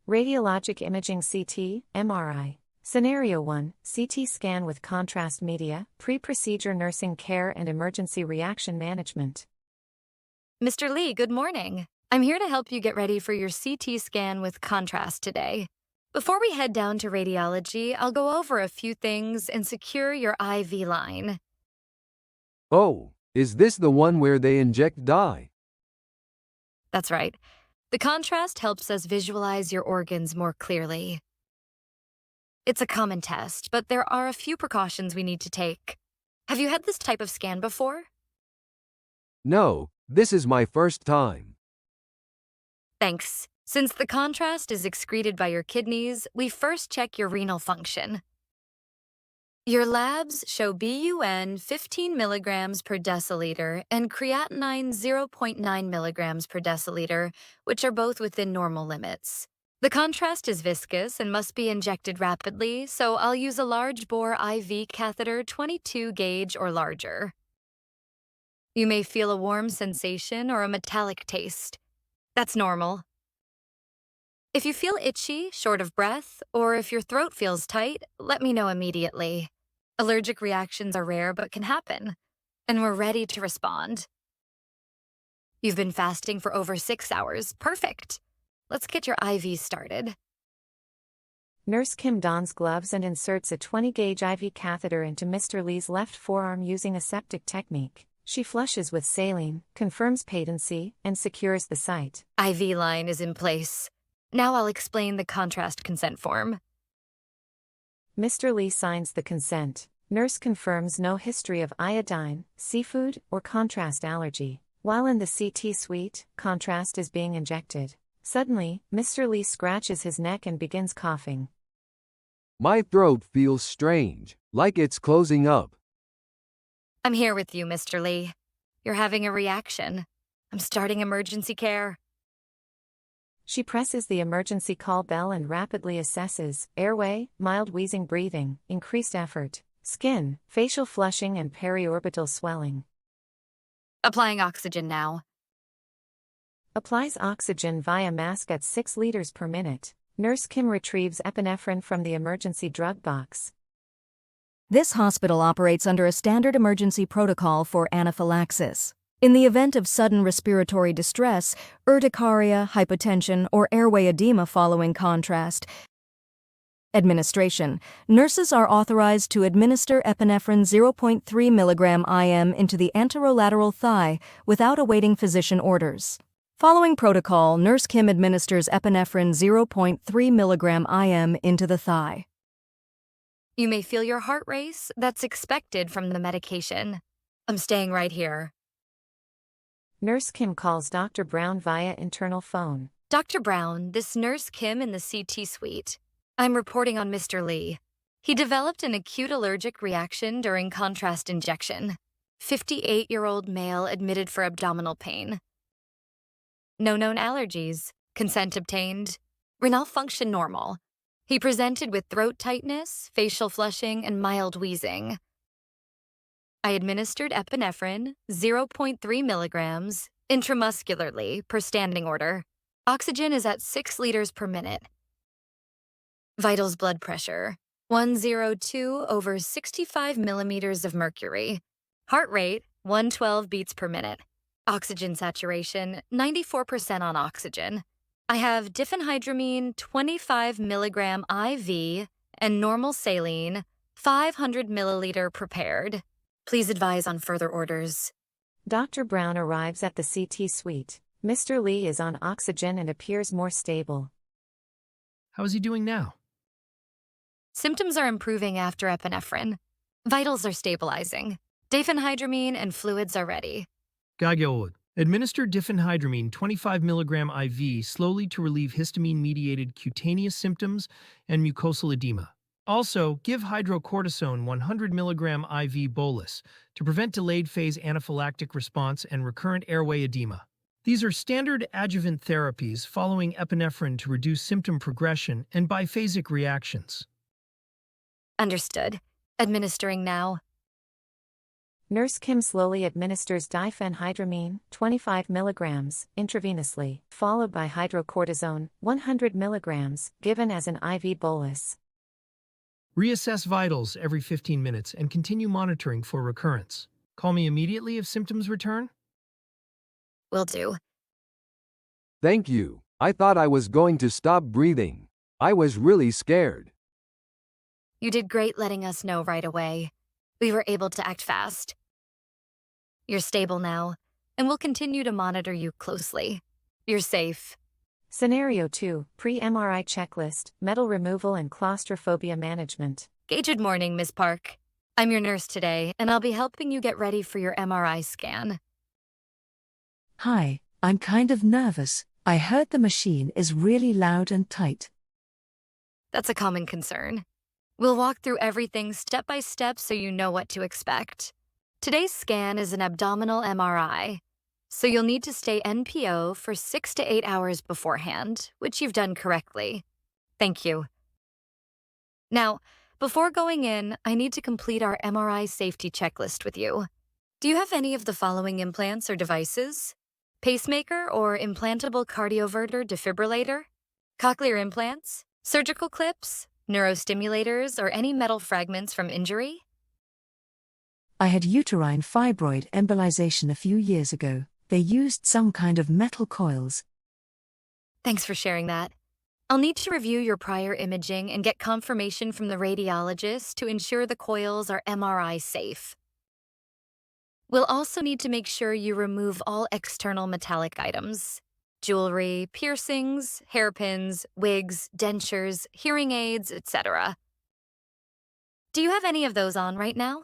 Radiologic imaging CT, MRI. Scenario 1, CT scan with contrast media, pre-procedure nursing care and emergency reaction management. Mr. Lee, good morning. I'm here to help you get ready for your CT scan with contrast today. Before we head down to radiology, I'll go over a few things and secure your IV line. Oh, is this the one where they inject dye? That's right. The contrast helps us visualize your organs more clearly. It's a common test, but there are a few precautions we need to take. Have you had this type of scan before? No, this is my first time. Thanks. Since the contrast is excreted by your kidneys, we first check your renal function. Your labs show BUN 15 milligrams per deciliter and creatinine 0.9 milligrams per deciliter, which are both within normal limits. The contrast is viscous and must be injected rapidly, so I'll use a large bore IV catheter 22 gauge or larger. You may feel a warm sensation or a metallic taste. That's normal. If you feel itchy, short of breath, or if your throat feels tight, let me know immediately. Allergic reactions are rare but can happen, and we're ready to respond. You've been fasting for over 6 hours. Perfect. Let's get your IV started. Nurse Kim dons gloves and inserts a 20-gauge IV catheter into Mr. Lee's left forearm using aseptic technique. She flushes with saline, confirms patency, and secures the site. IV line is in place. Now I'll explain the contrast consent form. Mr. Lee signs the consent. Nurse confirms no history of iodine, seafood, or contrast allergy. While in the CT suite, contrast is being injected. Suddenly, Mr. Lee scratches his neck and begins coughing. My throat feels strange, like it's closing up. I'm here with you, Mr. Lee. You're having a reaction. I'm starting emergency care. She presses the emergency call bell and rapidly assesses airway, mild wheezing breathing, increased effort, skin, facial flushing and periorbital swelling. Applying oxygen now. Applies oxygen via mask at 6 liters per minute. Nurse Kim retrieves epinephrine from the emergency drug box. This hospital operates under a standard emergency protocol for anaphylaxis. In the event of sudden respiratory distress, urticaria, hypotension, or airway edema following contrast administration, nurses are authorized to administer epinephrine 0.3 mg IM into the anterolateral thigh without awaiting physician orders. Following protocol, Nurse Kim administers epinephrine 0.3 mg IM into the thigh. You may feel your heart race. That's expected from the medication. I'm staying right here. Nurse Kim calls Dr. Brown via internal phone. Dr. Brown, this Nurse Kim in the CT suite. I'm reporting on Mr. Lee. He developed an acute allergic reaction during contrast injection. 58-year-old male admitted for abdominal pain. No known allergies. Consent obtained. Renal function normal. He presented with throat tightness, facial flushing, and mild wheezing. I administered epinephrine, 0.3 milligrams, intramuscularly per standing order. Oxygen is at 6 liters per minute. Vitals blood pressure, 102 over 65 millimeters of mercury. Heart rate, 112 beats per minute. Oxygen saturation, 94% on oxygen. I have diphenhydramine 25 milligram IV and normal saline 500 milliliter prepared. Please advise on further orders. Dr. Brown arrives at the CT suite. Mr. Lee is on oxygen and appears more stable. How is he doing now? Symptoms are improving after epinephrine. Vitals are stabilizing. Diphenhydramine and fluids are ready. Gagyod. Administer diphenhydramine 25 milligram IV slowly to relieve histamine-mediated cutaneous symptoms and mucosal edema. Also, give hydrocortisone 100 milligram IV bolus to prevent delayed phase anaphylactic response and recurrent airway edema. These are standard adjuvant therapies following epinephrine to reduce symptom progression and biphasic reactions. Understood. Administering now. Nurse Kim slowly administers diphenhydramine, 25 mg, intravenously, followed by hydrocortisone, 100 mg, given as an IV bolus. Reassess vitals every 15 minutes and continue monitoring for recurrence. Call me immediately if symptoms return. Will do. Thank you. I thought I was going to stop breathing. I was really scared. You did great letting us know right away. We were able to act fast. You're stable now, and we'll continue to monitor you closely. You're safe. Scenario 2, Pre-MRI Checklist, Metal Removal and Claustrophobia Management. Good morning, Ms. Park. I'm your nurse today, and I'll be helping you get ready for your MRI scan. Hi, I'm kind of nervous. I heard the machine is really loud and tight. That's a common concern. We'll walk through everything step by step so you know what to expect. Today's scan is an abdominal MRI, so you'll need to stay NPO for 6 to 8 hours beforehand, which you've done correctly. Thank you. Now, before going in, I need to complete our MRI safety checklist with you. Do you have any of the following implants or devices? Pacemaker or implantable cardioverter defibrillator? Cochlear implants? Surgical clips? Neurostimulators or any metal fragments from injury? I had uterine fibroid embolization a few years ago. They used some kind of metal coils. Thanks for sharing that. I'll need to review your prior imaging and get confirmation from the radiologist to ensure the coils are MRI safe. We'll also need to make sure you remove all external metallic items. Jewelry, piercings, hairpins, wigs, dentures, hearing aids, etc. Do you have any of those on right now?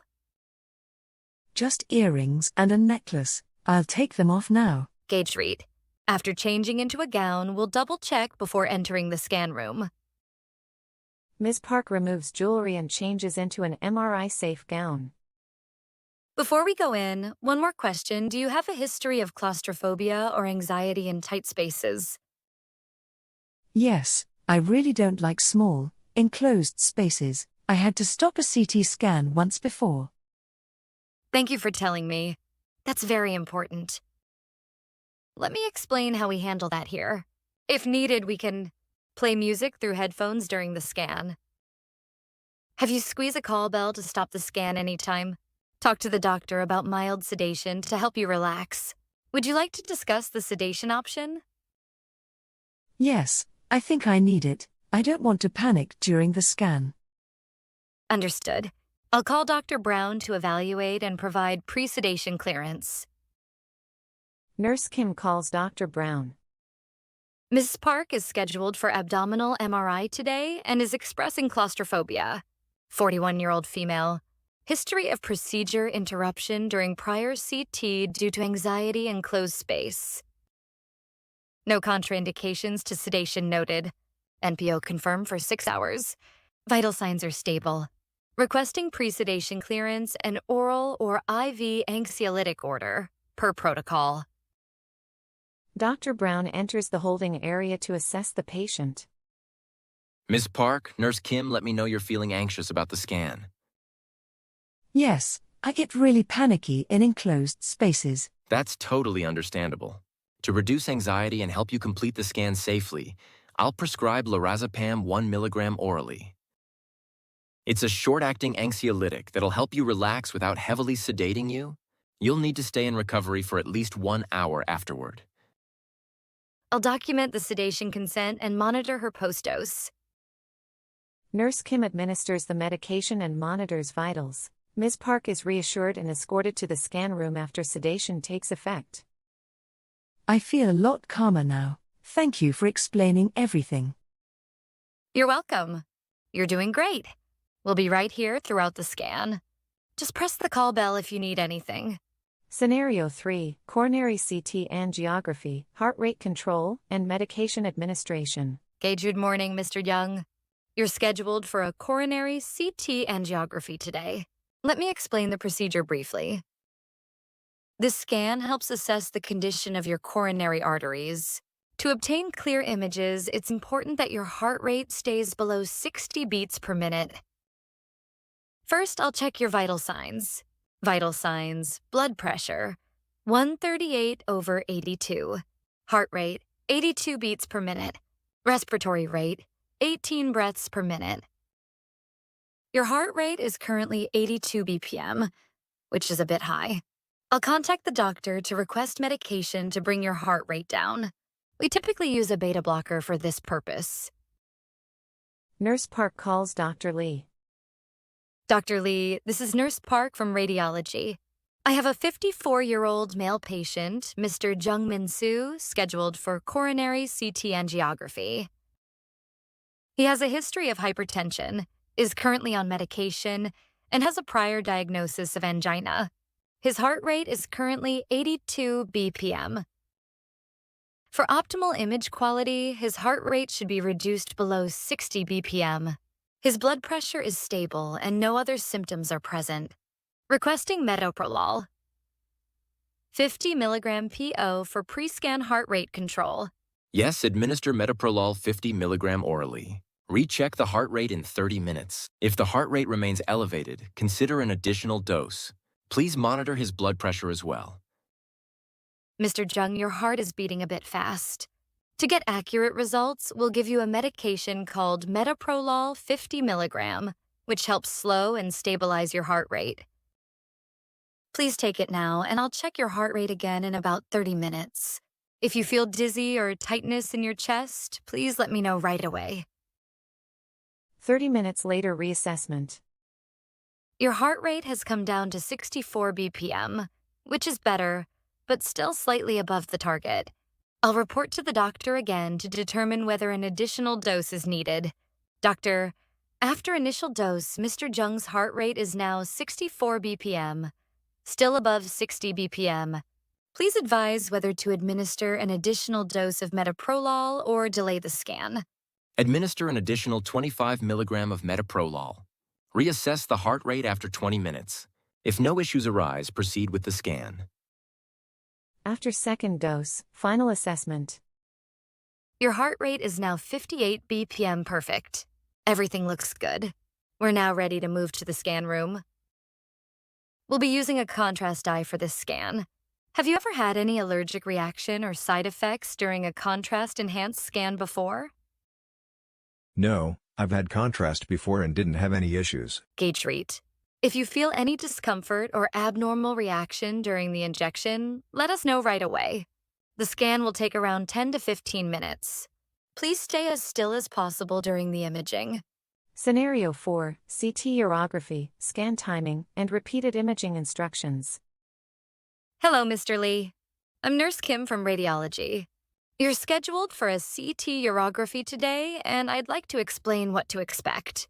Just earrings and a necklace. I'll take them off now. Gauge read. After changing into a gown, we'll double-check before entering the scan room. Ms. Park removes jewelry and changes into an MRI-safe gown. Before we go in, one more question. Do you have a history of claustrophobia or anxiety in tight spaces? Yes, I really don't like small, enclosed spaces. I had to stop a CT scan once before. Thank you for telling me. That's very important. Let me explain how we handle that here. If needed, we can play music through headphones during the scan. Have you squeezed a call bell to stop the scan anytime? Talk to the doctor about mild sedation to help you relax. Would you like to discuss the sedation option? Yes, I think I need it. I don't want to panic during the scan. Understood. I'll call Dr. Brown to evaluate and provide pre-sedation clearance. Nurse Kim calls Dr. Brown. Mrs. Park is scheduled for abdominal MRI today and is expressing claustrophobia. 41-year-old female. History of procedure interruption during prior CT due to anxiety and closed space. No contraindications to sedation noted. NPO confirmed for 6 hours. Vital signs are stable. Requesting pre-sedation clearance and oral or IV anxiolytic order, per protocol. Dr. Brown enters the holding area to assess the patient. Ms. Park, Nurse Kim let me know you're feeling anxious about the scan. Yes, I get really panicky in enclosed spaces. That's totally understandable. To reduce anxiety and help you complete the scan safely, I'll prescribe lorazepam 1 mg orally. It's a short-acting anxiolytic that'll help you relax without heavily sedating you. You'll need to stay in recovery for at least 1 hour afterward. I'll document the sedation consent and monitor her post-dose. Nurse Kim administers the medication and monitors vitals. Ms. Park is reassured and escorted to the scan room after sedation takes effect. I feel a lot calmer now. Thank you for explaining everything. You're welcome. You're doing great. We'll be right here throughout the scan. Just press the call bell if you need anything. Scenario 3, Coronary CT angiography, heart rate control, and medication administration. Good morning, Mr. Young. You're scheduled for a coronary CT angiography today. Let me explain the procedure briefly. This scan helps assess the condition of your coronary arteries. To obtain clear images, it's important that your heart rate stays below 60 beats per minute. First, I'll check your vital signs. Vital signs, blood pressure, 138/82. Heart rate, 82 beats per minute. Respiratory rate, 18 breaths per minute. Your heart rate is currently 82 BPM, which is a bit high. I'll contact the doctor to request medication to bring your heart rate down. We typically use a beta blocker for this purpose. Nurse Park calls Dr. Lee. Dr. Lee, this is Nurse Park from radiology. I have a 54-year-old male patient, Mr. Jungmin Soo, scheduled for coronary CT angiography. He has a history of hypertension, is currently on medication, and has a prior diagnosis of angina. His heart rate is currently 82 BPM. For optimal image quality, his heart rate should be reduced below 60 BPM. His blood pressure is stable and no other symptoms are present. Requesting metoprolol. 50 mg PO for pre-scan heart rate control. Yes, administer metoprolol 50 mg orally. Recheck the heart rate in 30 minutes. If the heart rate remains elevated, consider an additional dose. Please monitor his blood pressure as well. Mr. Jung, your heart is beating a bit fast. To get accurate results, we'll give you a medication called metoprolol 50 mg, which helps slow and stabilize your heart rate. Please take it now, and I'll check your heart rate again in about 30 minutes. If you feel dizzy or tightness in your chest, please let me know right away. 30 minutes later, reassessment. Your heart rate has come down to 64 BPM, which is better, but still slightly above the target. I'll report to the doctor again to determine whether an additional dose is needed. Doctor, after initial dose, Mr. Jung's heart rate is now 64 BPM, still above 60 BPM. Please advise whether to administer an additional dose of metoprolol or delay the scan. Administer an additional 25 mg of metoprolol. Reassess the heart rate after 20 minutes. If no issues arise, proceed with the scan. After second dose, final assessment. Your heart rate is now 58 BPM perfect. Everything looks good. We're now ready to move to the scan room. We'll be using a contrast dye for this scan. Have you ever had any allergic reaction or side effects during a contrast-enhanced scan before? No, I've had contrast before and didn't have any issues. Gauge treat. If you feel any discomfort or abnormal reaction during the injection, let us know right away. The scan will take around 10 to 15 minutes. Please stay as still as possible during the imaging. Scenario 4, CT urography, scan timing, and repeated imaging instructions. Hello, Mr. Lee. I'm Nurse Kim from radiology. You're scheduled for a CT urography today, and I'd like to explain what to expect.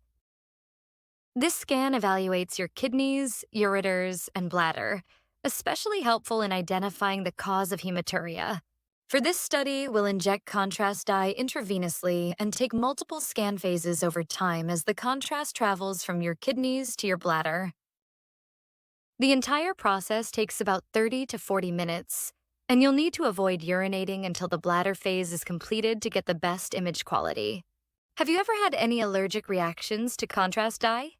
This scan evaluates your kidneys, ureters, and bladder, especially helpful in identifying the cause of hematuria. For this study, we'll inject contrast dye intravenously and take multiple scan phases over time as the contrast travels from your kidneys to your bladder. The entire process takes about 30 to 40 minutes, and you'll need to avoid urinating until the bladder phase is completed to get the best image quality. Have you ever had any allergic reactions to contrast dye?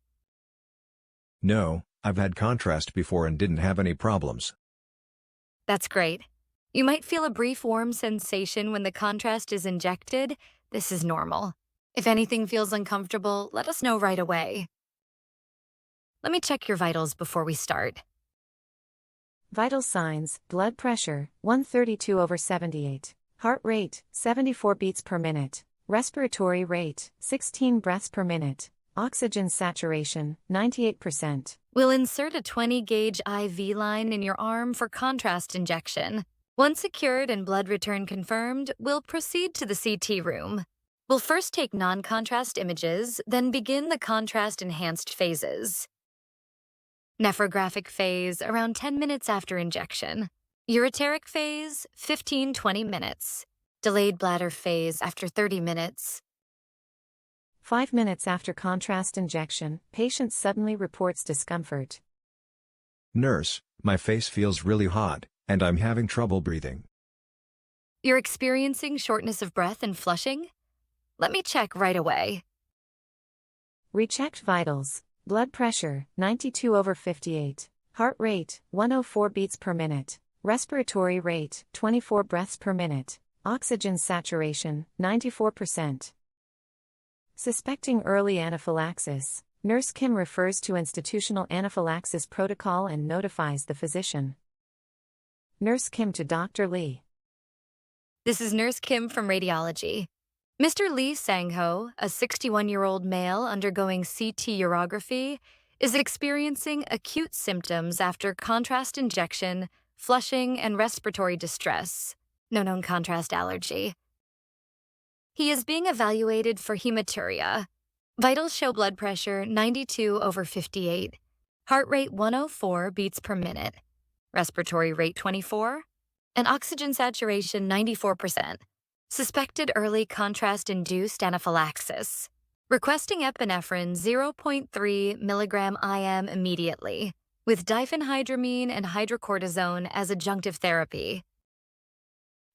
No, I've had contrast before and didn't have any problems. That's great. You might feel a brief warm sensation when the contrast is injected. This is normal. If anything feels uncomfortable, let us know right away. Let me check your vitals before we start. Vital signs, blood pressure, 132/78. Heart rate, 74 beats per minute. Respiratory rate, 16 breaths per minute. Oxygen saturation, 98%. We'll insert a 20-gauge IV line in your arm for contrast injection. Once secured and blood return confirmed, we'll proceed to the CT room. We'll first take non-contrast images, then begin the contrast-enhanced phases. Nephrographic phase, around 10 minutes after injection. Ureteric phase, 15-20 minutes. Delayed bladder phase after 30 minutes. 5 minutes after contrast injection, patient suddenly reports discomfort. Nurse, my face feels really hot, and I'm having trouble breathing. You're experiencing shortness of breath and flushing? Let me check right away. Rechecked vitals. Blood pressure, 92/58. Heart rate, 104 beats per minute. Respiratory rate, 24 breaths per minute. Oxygen saturation, 94%. Suspecting early anaphylaxis, Nurse Kim refers to institutional anaphylaxis protocol and notifies the physician. Nurse Kim to Dr. Lee. This is Nurse Kim from radiology. Mr. Lee Sang-ho, a 61-year-old male undergoing CT urography, is experiencing acute symptoms after contrast injection, flushing, and respiratory distress, no known contrast allergy. He is being evaluated for hematuria. Vitals show blood pressure 92/58, heart rate 104 beats per minute, respiratory rate 24, and oxygen saturation 94%. Suspected early contrast-induced anaphylaxis. Requesting epinephrine 0.3 mg IM immediately, with diphenhydramine and hydrocortisone as adjunctive therapy.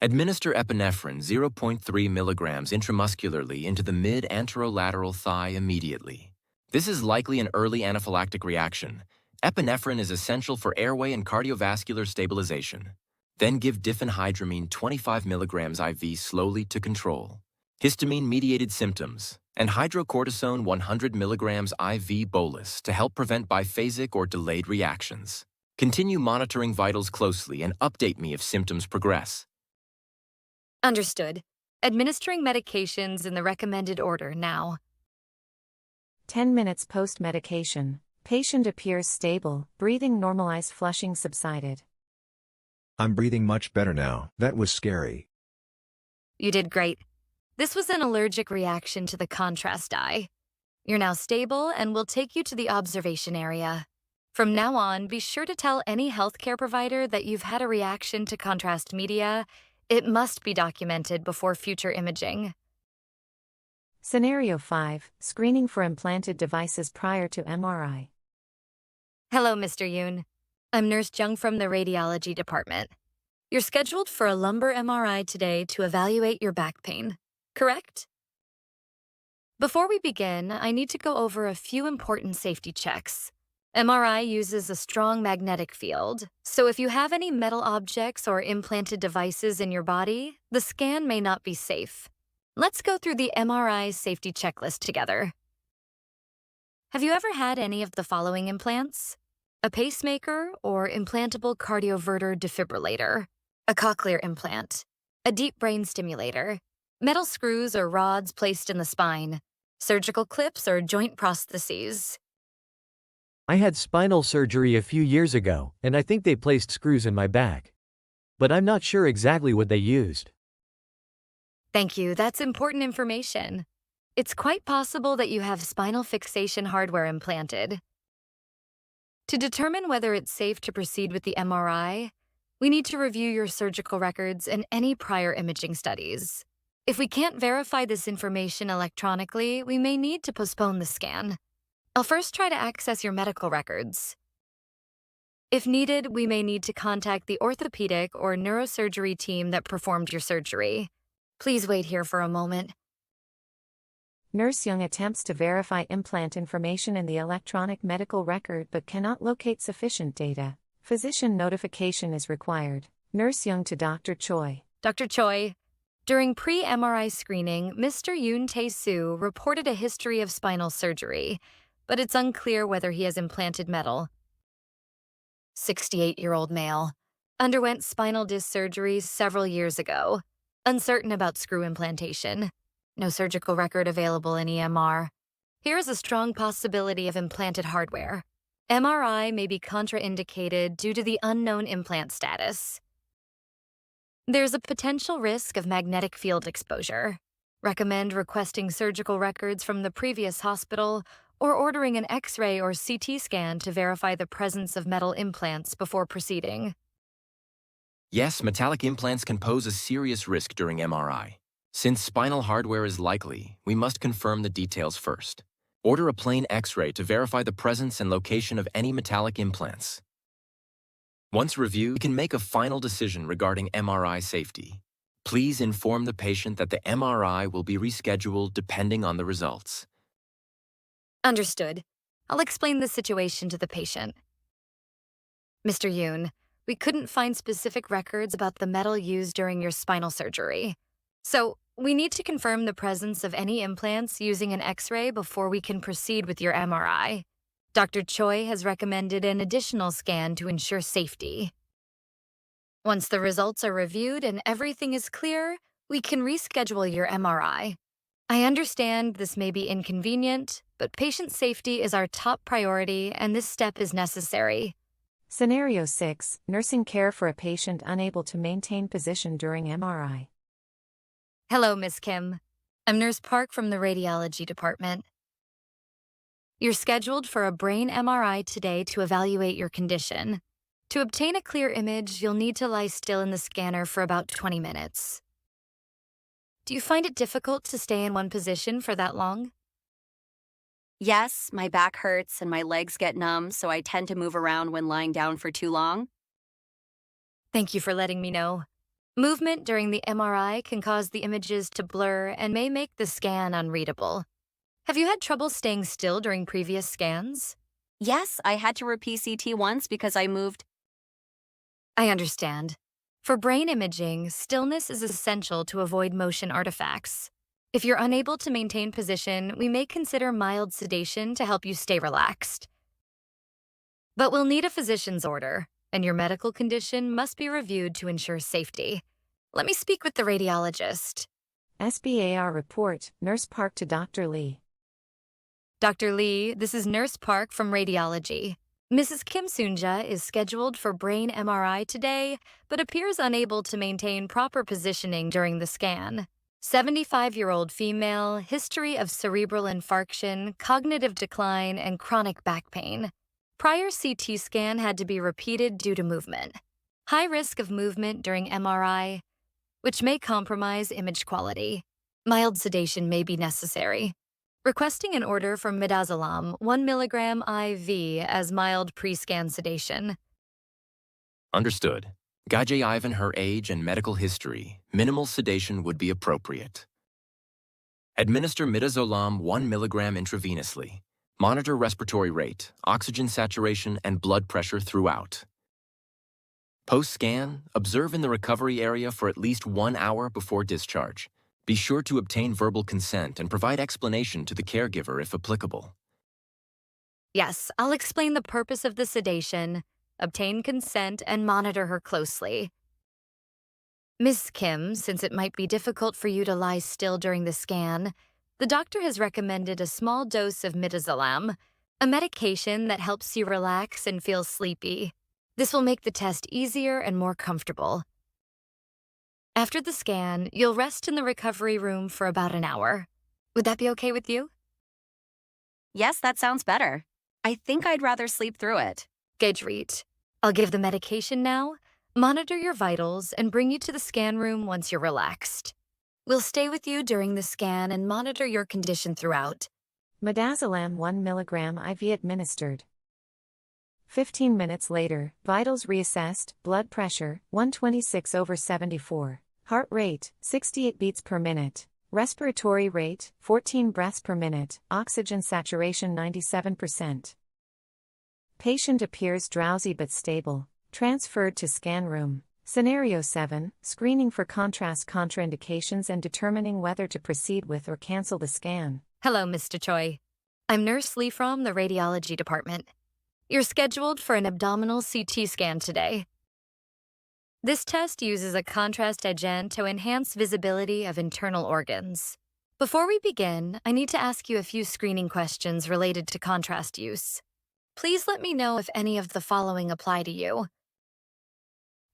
Administer epinephrine 0.3 milligrams intramuscularly into the mid-anterolateral thigh immediately. This is likely an early anaphylactic reaction. Epinephrine is essential for airway and cardiovascular stabilization. Then give diphenhydramine 25 milligrams IV slowly to control histamine-mediated symptoms, and hydrocortisone 100 milligrams IV bolus to help prevent biphasic or delayed reactions. Continue monitoring vitals closely and update me if symptoms progress. Understood. Administering medications in the recommended order now. 10 minutes post-medication. Patient appears stable, breathing normalized, flushing subsided. I'm breathing much better now. That was scary. You did great. This was an allergic reaction to the contrast dye. You're now stable and we'll take you to the observation area. From now on, be sure to tell any healthcare provider that you've had a reaction to contrast media. It must be documented before future imaging. Scenario 5, screening for implanted devices prior to MRI. Hello, Mr. Yoon. I'm Nurse Jung from the radiology department. You're scheduled for a lumbar MRI today to evaluate your back pain, correct? Before we begin, I need to go over a few important safety checks. MRI uses a strong magnetic field, so if you have any metal objects or implanted devices in your body, the scan may not be safe. Let's go through the MRI safety checklist together. Have you ever had any of the following implants? A pacemaker or implantable cardioverter defibrillator, a cochlear implant, a deep brain stimulator, metal screws or rods placed in the spine, surgical clips or joint prostheses. I had spinal surgery a few years ago, and I think they placed screws in my back. But I'm not sure exactly what they used. Thank you, that's important information. It's quite possible that you have spinal fixation hardware implanted. To determine whether it's safe to proceed with the MRI, we need to review your surgical records and any prior imaging studies. If we can't verify this information electronically, we may need to postpone the scan. I'll first try to access your medical records. If needed, we may need to contact the orthopedic or neurosurgery team that performed your surgery. Please wait here for a moment. Nurse Young attempts to verify implant information in the electronic medical record but cannot locate sufficient data. Physician notification is required. Nurse Young to Dr. Choi. Dr. Choi, during pre-MRI screening, Mr. Yoon Tae-soo reported a history of spinal surgery, but it's unclear whether he has implanted metal. 68-year-old male. Underwent spinal disc surgery several years ago. Uncertain about screw implantation. No surgical record available in EMR. Here is a strong possibility of implanted hardware. MRI may be contraindicated due to the unknown implant status. There's a potential risk of magnetic field exposure. Recommend requesting surgical records from the previous hospital or ordering an X-ray or CT scan to verify the presence of metal implants before proceeding. Yes, metallic implants can pose a serious risk during MRI. Since spinal hardware is likely, we must confirm the details first. Order a plain X-ray to verify the presence and location of any metallic implants. Once reviewed, we can make a final decision regarding MRI safety. Please inform the patient that the MRI will be rescheduled depending on the results. Understood. I'll explain the situation to the patient. Mr. Yoon, we couldn't find specific records about the metal used during your spinal surgery. So, we need to confirm the presence of any implants using an X-ray before we can proceed with your MRI. Dr. Choi has recommended an additional scan to ensure safety. Once the results are reviewed and everything is clear, we can reschedule your MRI. I understand this may be inconvenient, but patient safety is our top priority and this step is necessary. Scenario 6, Nursing care for a patient unable to maintain position during MRI. Hello, Miss Kim. I'm Nurse Park from the radiology department. You're scheduled for a brain MRI today to evaluate your condition. To obtain a clear image, you'll need to lie still in the scanner for about 20 minutes. Do you find it difficult to stay in one position for that long? Yes, my back hurts and my legs get numb, so I tend to move around when lying down for too long. Thank you for letting me know. Movement during the MRI can cause the images to blur and may make the scan unreadable. Have you had trouble staying still during previous scans? Yes, I had to repeat CT once because I moved. I understand. For brain imaging, stillness is essential to avoid motion artifacts. If you're unable to maintain position, we may consider mild sedation to help you stay relaxed. But we'll need a physician's order, and your medical condition must be reviewed to ensure safety. Let me speak with the radiologist. SBAR report, Nurse Park to Dr. Lee. Dr. Lee, this is Nurse Park from radiology. Mrs. Kim Soonja is scheduled for brain MRI today, but appears unable to maintain proper positioning during the scan. 75-year-old female, history of cerebral infarction, cognitive decline, and chronic back pain. Prior CT scan had to be repeated due to movement. High risk of movement during MRI, which may compromise image quality. Mild sedation may be necessary. Requesting an order for midazolam 1 mg IV as mild pre-scan sedation. Understood. Gajay Ivan, her age and medical history, minimal sedation would be appropriate. Administer midazolam 1 mg intravenously. Monitor respiratory rate, oxygen saturation, and blood pressure throughout. Post-scan, observe in the recovery area for at least 1 hour before discharge. Be sure to obtain verbal consent and provide explanation to the caregiver if applicable. Yes, I'll explain the purpose of the sedation, obtain consent, and monitor her closely. Ms. Kim, since it might be difficult for you to lie still during the scan, the doctor has recommended a small dose of midazolam, a medication that helps you relax and feel sleepy. This will make the test easier and more comfortable. After the scan, you'll rest in the recovery room for about an hour. Would that be okay with you? Yes, that sounds better. I think I'd rather sleep through it. Gejreet. I'll give the medication now, monitor your vitals, and bring you to the scan room once you're relaxed. We'll stay with you during the scan and monitor your condition throughout. Midazolam 1 mg IV administered. 15 minutes later, vitals reassessed, blood pressure, 126/74. Heart rate, 68 beats per minute. Respiratory rate, 14 breaths per minute. Oxygen saturation 97%. Patient appears drowsy but stable. Transferred to scan room. Scenario 7, screening for contrast contraindications and determining whether to proceed with or cancel the scan. Hello, Mr. Choi. I'm Nurse Lee from the radiology department. You're scheduled for an abdominal CT scan today. This test uses a contrast agent to enhance visibility of internal organs. Before we begin, I need to ask you a few screening questions related to contrast use. Please let me know if any of the following apply to you.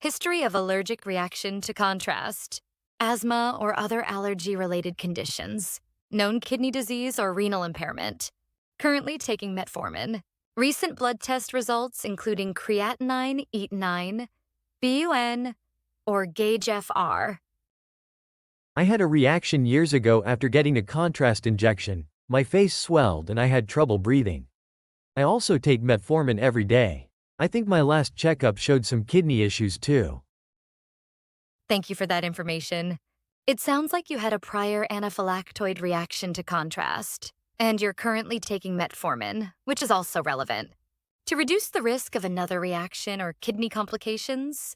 History of allergic reaction to contrast, asthma or other allergy-related conditions, known kidney disease or renal impairment, currently taking metformin, recent blood test results including creatinine, EAT9, BUN, or GAGE-FR. I had a reaction years ago after getting a contrast injection. My face swelled and I had trouble breathing. I also take metformin every day. I think my last checkup showed some kidney issues too. Thank you for that information. It sounds like you had a prior anaphylactoid reaction to contrast, and you're currently taking metformin, which is also relevant. To reduce the risk of another reaction or kidney complications,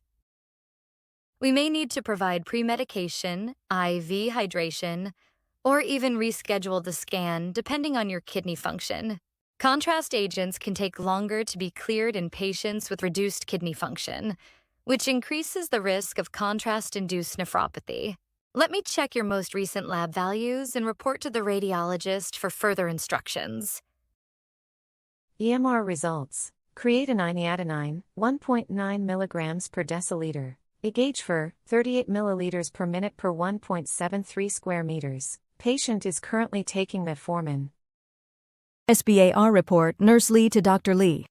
we may need to provide pre-medication, IV hydration, or even reschedule the scan depending on your kidney function. Contrast agents can take longer to be cleared in patients with reduced kidney function, which increases the risk of contrast-induced nephropathy. Let me check your most recent lab values and report to the radiologist for further instructions. EMR results. Creatinine adenine, 1.9 milligrams per deciliter. A gauge for 38 milliliters per minute per 1.73 square meters. Patient is currently taking metformin. SBAR report, Nurse Lee to Dr. Lee.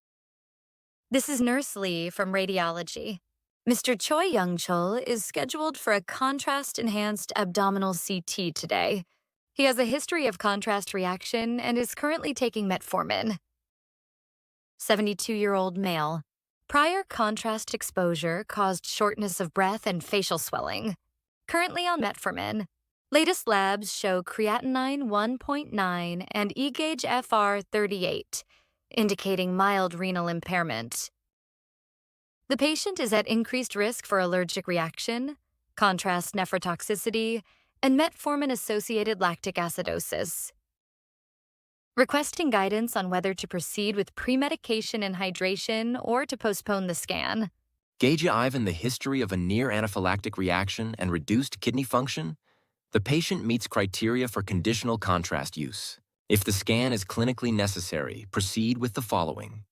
This is Nurse Lee from Radiology. Mr. Choi Young-chul is scheduled for a contrast-enhanced abdominal CT today. He has a history of contrast reaction and is currently taking metformin. 72-year-old male. Prior contrast exposure caused shortness of breath and facial swelling. Currently on metformin. Latest labs show creatinine 1.9 and E-gauge FR 38, indicating mild renal impairment. The patient is at increased risk for allergic reaction, contrast nephrotoxicity, and metformin-associated lactic acidosis. Requesting guidance on whether to proceed with pre-medication and hydration or to postpone the scan. Gauge Ivan the history of a near anaphylactic reaction and reduced kidney function? The patient meets criteria for conditional contrast use. If the scan is clinically necessary, proceed with the following.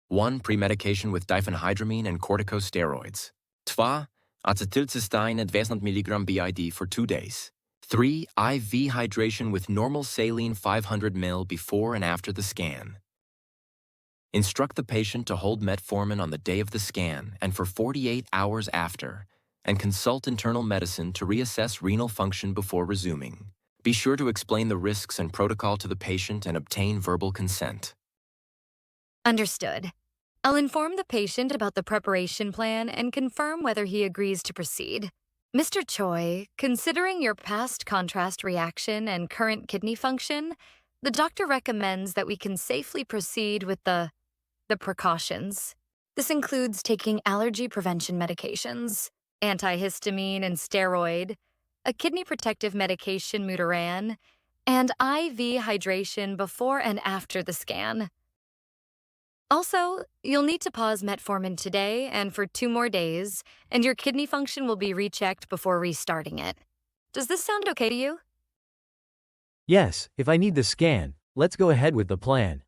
1. Premedication with diphenhydramine and corticosteroids. 2. Acetylcysteine at 200 mg BID for 2 days. 3. IV hydration with normal saline 500 ml before and after the scan. Instruct the patient to hold metformin on the day of the scan and for 48 hours after, and consult internal medicine to reassess renal function before resuming. Be sure to explain the risks and protocol to the patient and obtain verbal consent. Understood. I'll inform the patient about the preparation plan and confirm whether he agrees to proceed. Mr. Choi, considering your past contrast reaction and current kidney function, the doctor recommends that we can safely proceed with the precautions. This includes taking allergy prevention medications, antihistamine and steroid, a kidney protective medication Mutaran, and IV hydration before and after the scan. Also, you'll need to pause metformin today and for 2 more days, and your kidney function will be rechecked before restarting it. Does this sound okay to you? Yes, if I need the scan, let's go ahead with the plan.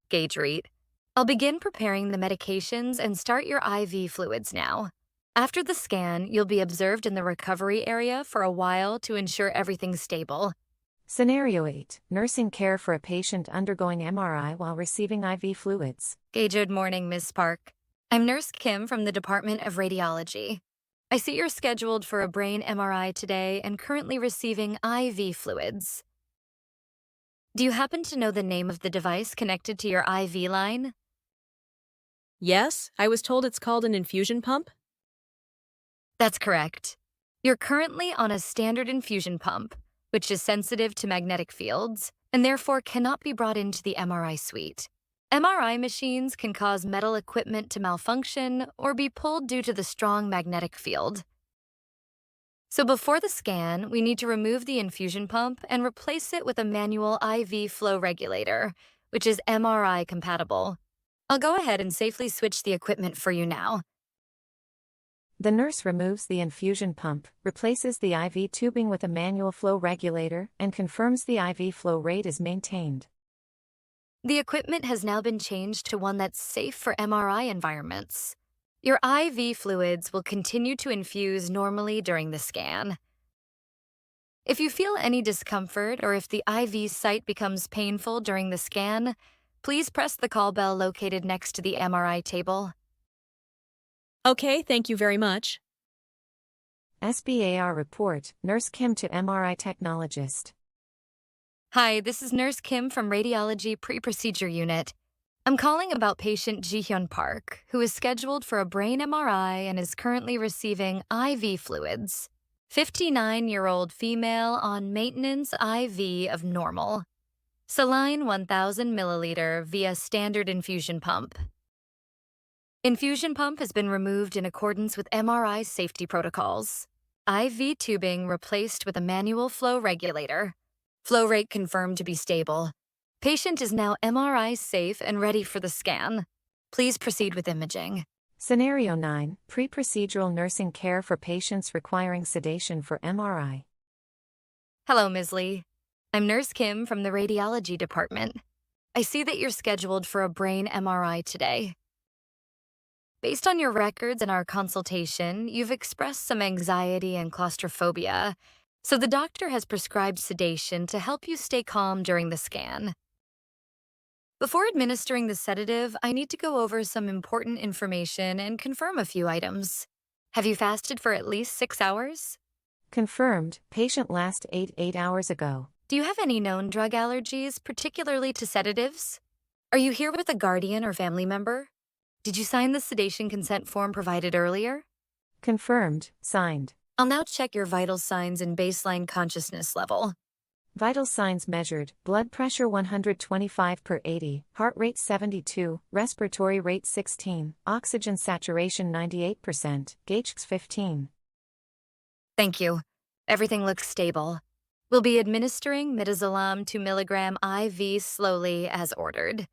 Gauge read. I'll begin preparing the medications and start your IV fluids now. After the scan, you'll be observed in the recovery area for a while to ensure everything's stable. Scenario 8. Nursing care for a patient undergoing MRI while receiving IV fluids. Good morning, Ms. Park. I'm Nurse Kim from the Department of Radiology. I see you're scheduled for a brain MRI today and currently receiving IV fluids. Do you happen to know the name of the device connected to your IV line? Yes, I was told it's called an infusion pump. That's correct. You're currently on a standard infusion pump, which is sensitive to magnetic fields and therefore cannot be brought into the MRI suite. MRI machines can cause metal equipment to malfunction or be pulled due to the strong magnetic field. So before the scan, we need to remove the infusion pump and replace it with a manual IV flow regulator, which is MRI compatible. I'll go ahead and safely switch the equipment for you now. The nurse removes the infusion pump, replaces the IV tubing with a manual flow regulator, and confirms the IV flow rate is maintained. The equipment has now been changed to one that's safe for MRI environments. Your IV fluids will continue to infuse normally during the scan. If you feel any discomfort or if the IV site becomes painful during the scan, please press the call bell located next to the MRI table. Okay, thank you very much. SBAR report, Nurse Kim to MRI technologist. Hi, this is Nurse Kim from Radiology Pre-Procedure Unit. I'm calling about patient Ji-hyun Park, who is scheduled for a brain MRI and is currently receiving IV fluids. 59-year-old female on maintenance IV of normal. Saline 1000 milliliter via standard infusion pump. Infusion pump has been removed in accordance with MRI safety protocols. IV tubing replaced with a manual flow regulator. Flow rate confirmed to be stable. Patient is now MRI safe and ready for the scan. Please proceed with imaging. Scenario 9, Pre-procedural nursing care for patients requiring sedation for MRI. Hello, Ms. Lee. I'm Nurse Kim from the radiology department. I see that you're scheduled for a brain MRI today. Based on your records and our consultation, you've expressed some anxiety and claustrophobia, so the doctor has prescribed sedation to help you stay calm during the scan. Before administering the sedative, I need to go over some important information and confirm a few items. Have you fasted for at least 6 hours? Confirmed, patient last ate 8 hours ago. Do you have any known drug allergies, particularly to sedatives? Are you here with a guardian or family member? Did you sign the sedation consent form provided earlier? Confirmed, signed. I'll now check your vital signs and baseline consciousness level. Vital signs measured: blood pressure 125/80, heart rate 72, respiratory rate 16, oxygen saturation 98%, gauge 15. Thank you. Everything looks stable. We'll be administering midazolam 2 mg IV slowly as ordered.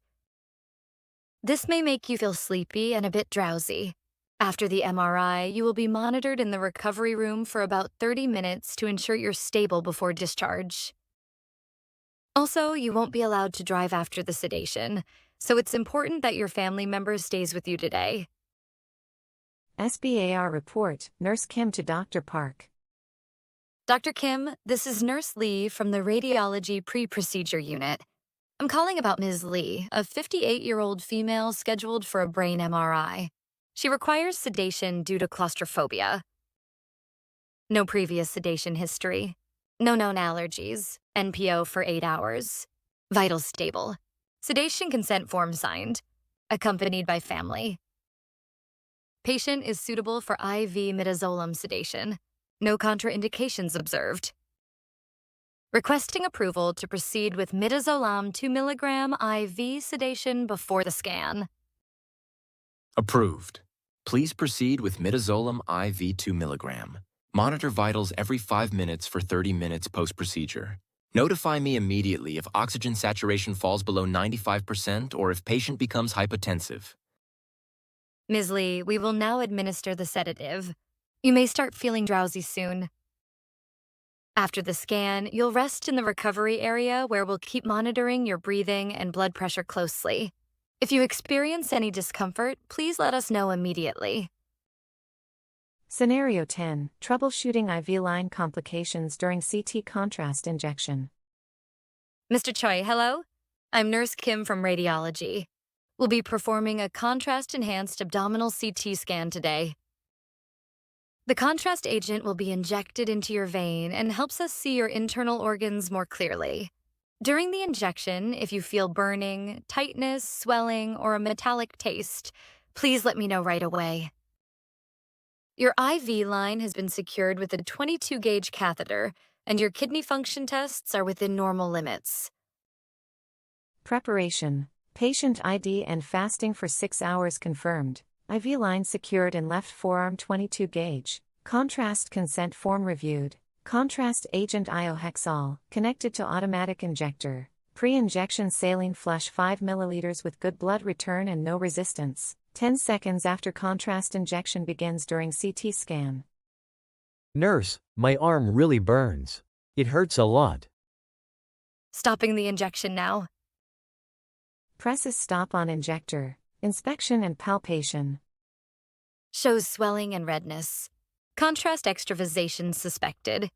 This may make you feel sleepy and a bit drowsy. After the MRI, you will be monitored in the recovery room for about 30 minutes to ensure you're stable before discharge. Also, you won't be allowed to drive after the sedation, so it's important that your family member stays with you today. SBAR report, Nurse Kim to Dr. Park. Dr. Kim, this is Nurse Lee from the Radiology Pre-Procedure Unit. I'm calling about Ms. Lee, a 58-year-old female scheduled for a brain MRI. She requires sedation due to claustrophobia. No previous sedation history. No known allergies. NPO for 8 hours. Vitals stable. Sedation consent form signed. Accompanied by family. Patient is suitable for IV midazolam sedation. No contraindications observed. Requesting approval to proceed with midazolam 2 mg IV sedation before the scan. Approved. Please proceed with midazolam IV 2 mg. Monitor vitals every 5 minutes for 30 minutes post-procedure. Notify me immediately if oxygen saturation falls below 95% or if patient becomes hypotensive. Ms. Lee, we will now administer the sedative. You may start feeling drowsy soon. After the scan, you'll rest in the recovery area where we'll keep monitoring your breathing and blood pressure closely. If you experience any discomfort, please let us know immediately. Scenario 10, troubleshooting IV line complications during CT contrast injection. Mr. Choi, hello? I'm Nurse Kim from radiology. We'll be performing a contrast-enhanced abdominal CT scan today. The contrast agent will be injected into your vein and helps us see your internal organs more clearly. During the injection, if you feel burning, tightness, swelling, or a metallic taste, please let me know right away. Your IV line has been secured with a 22-gauge catheter, and your kidney function tests are within normal limits. Preparation. Patient ID and fasting for 6 hours confirmed. IV line secured in left forearm 22 gauge. Contrast consent form reviewed. Contrast agent iohexol, connected to automatic injector. Pre-injection saline flush 5 milliliters with good blood return and no resistance. 10 seconds after contrast injection begins during CT scan. Nurse, my arm really burns. It hurts a lot. Stopping the injection now. Presses stop on injector. Inspection and palpation. Shows swelling and redness. Contrast extravasation suspected.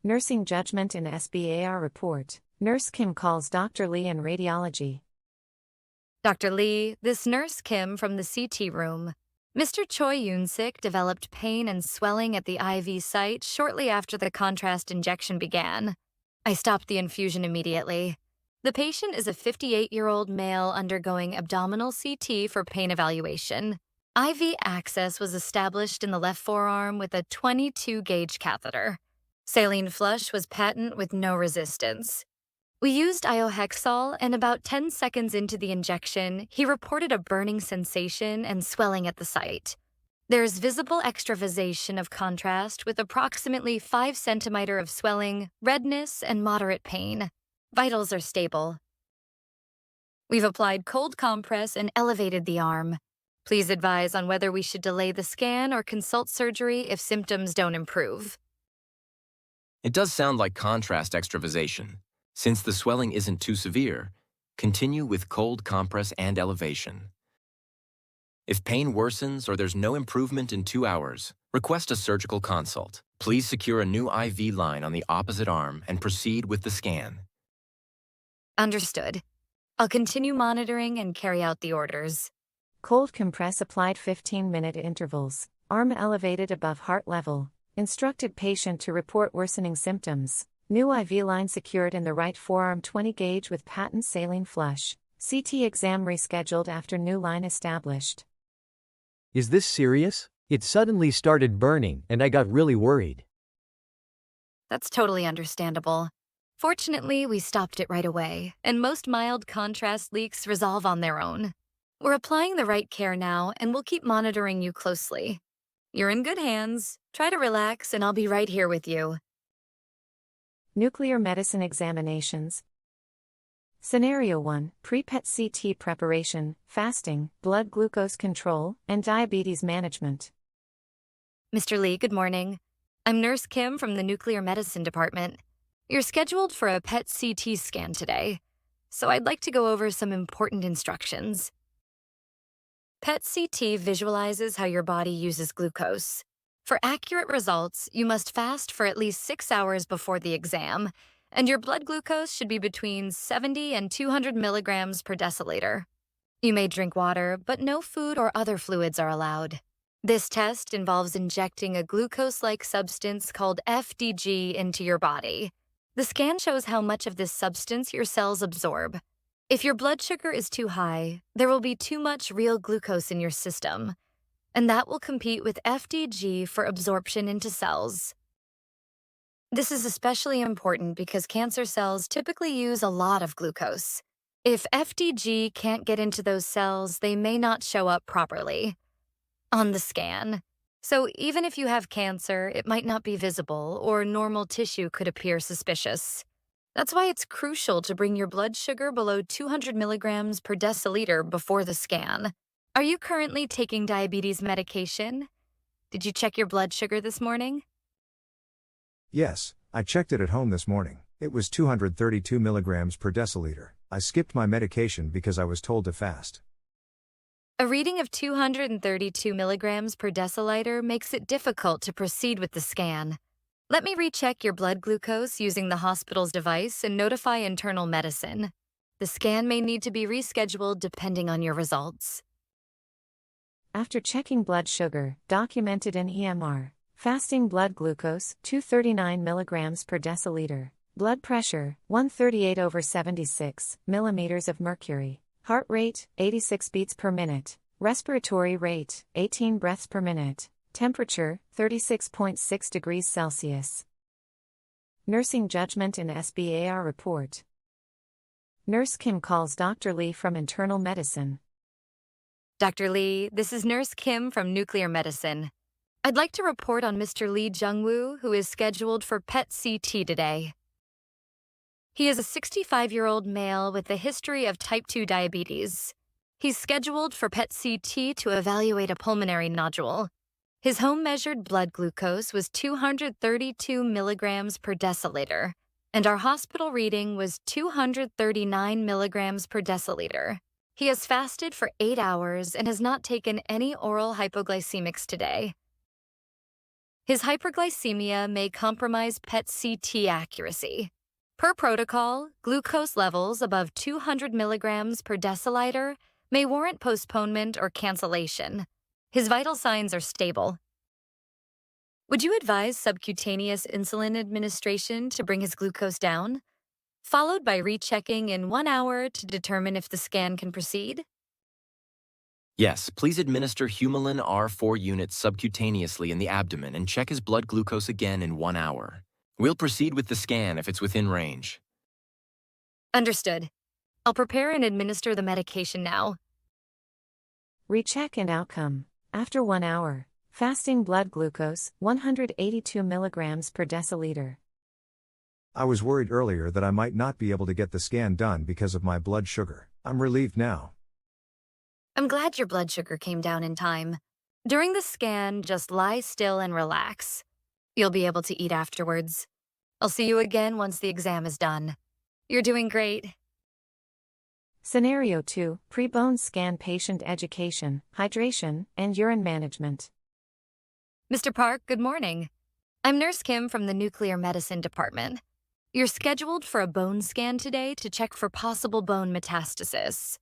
Nursing judgment in SBAR report. Nurse Kim calls Dr. Lee in radiology. Dr. Lee, this Nurse Kim from the CT room. Mr. Choi Yoon-sik developed pain and swelling at the IV site shortly after the contrast injection began. I stopped the infusion immediately. The patient is a 58-year-old male undergoing abdominal CT for pain evaluation. IV access was established in the left forearm with a 22-gauge catheter. Saline flush was patent with no resistance. We used iohexol, and about 10 seconds into the injection, he reported a burning sensation and swelling at the site. There's visible extravasation of contrast with approximately 5 cm of swelling, redness, and moderate pain. Vitals are stable. We've applied cold compress and elevated the arm. Please advise on whether we should delay the scan or consult surgery if symptoms don't improve. It does sound like contrast extravasation. Since the swelling isn't too severe, continue with cold compress and elevation. If pain worsens or there's no improvement in 2 hours, request a surgical consult. Please secure a new IV line on the opposite arm and proceed with the scan. Understood. I'll continue monitoring and carry out the orders. Cold compress applied 15-minute intervals. Arm elevated above heart level. Instructed patient to report worsening symptoms. New IV line secured in the right forearm 20 gauge with patent saline flush. CT exam rescheduled after new line established. Is this serious? It suddenly started burning, and I got really worried. That's totally understandable. Fortunately, we stopped it right away, and most mild contrast leaks resolve on their own. We're applying the right care now, and we'll keep monitoring you closely. You're in good hands. Try to relax, and I'll be right here with you. Nuclear medicine examinations. Scenario 1, pre-PET CT preparation, fasting, blood glucose control, and diabetes management. Mr. Lee, good morning. I'm Nurse Kim from the Nuclear Medicine Department. You're scheduled for a PET CT scan today, so I'd like to go over some important instructions. PET CT visualizes how your body uses glucose. For accurate results, you must fast for at least 6 hours before the exam, and your blood glucose should be between 70 and 200 milligrams per deciliter. You may drink water, but no food or other fluids are allowed. This test involves injecting a glucose-like substance called FDG into your body. The scan shows how much of this substance your cells absorb. If your blood sugar is too high, there will be too much real glucose in your system, and that will compete with FDG for absorption into cells. This is especially important because cancer cells typically use a lot of glucose. If FDG can't get into those cells, they may not show up properly on the scan. So even if you have cancer, it might not be visible, or normal tissue could appear suspicious. That's why it's crucial to bring your blood sugar below 200 milligrams per deciliter before the scan. Are you currently taking diabetes medication? Did you check your blood sugar this morning? Yes, I checked it at home this morning. It was 232 milligrams per deciliter. I skipped my medication because I was told to fast. A reading of 232 milligrams per deciliter makes it difficult to proceed with the scan. Let me recheck your blood glucose using the hospital's device and notify internal medicine. The scan may need to be rescheduled depending on your results. After checking blood sugar, documented in EMR. Fasting blood glucose, 239 milligrams per deciliter. Blood pressure, 138/76 millimeters of mercury. Heart rate, 86 beats per minute. Respiratory rate, 18 breaths per minute. Temperature, 36.6 degrees Celsius. Nursing judgment in SBAR report. Nurse Kim calls Dr. Lee from internal medicine. Dr. Lee, this is Nurse Kim from Nuclear Medicine. I'd like to report on Mr. Lee Jungwoo, who is scheduled for PET CT today. He is a 65-year-old male with a history of type 2 diabetes. He's scheduled for PET CT to evaluate a pulmonary nodule. His home-measured blood glucose was 232 milligrams per deciliter, and our hospital reading was 239 milligrams per deciliter. He has fasted for 8 hours and has not taken any oral hypoglycemics today. His hyperglycemia may compromise PET CT accuracy. Per protocol, glucose levels above 200 milligrams per deciliter may warrant postponement or cancellation. His vital signs are stable. Would you advise subcutaneous insulin administration to bring his glucose down, followed by rechecking in 1 hour to determine if the scan can proceed? Yes, please administer Humulin R4 units subcutaneously in the abdomen and check his blood glucose again in 1 hour. We'll proceed with the scan if it's within range. Understood. I'll prepare and administer the medication now. Recheck and outcome. After 1 hour, fasting blood glucose, 182 milligrams per deciliter. I was worried earlier that I might not be able to get the scan done because of my blood sugar. I'm relieved now. I'm glad your blood sugar came down in time. During the scan, just lie still and relax. You'll be able to eat afterwards. I'll see you again once the exam is done. You're doing great. Scenario 2, Pre-bone scan patient education, hydration, and urine management. Mr. Park, good morning. I'm Nurse Kim from the Nuclear Medicine Department. You're scheduled for a bone scan today to check for possible bone metastasis.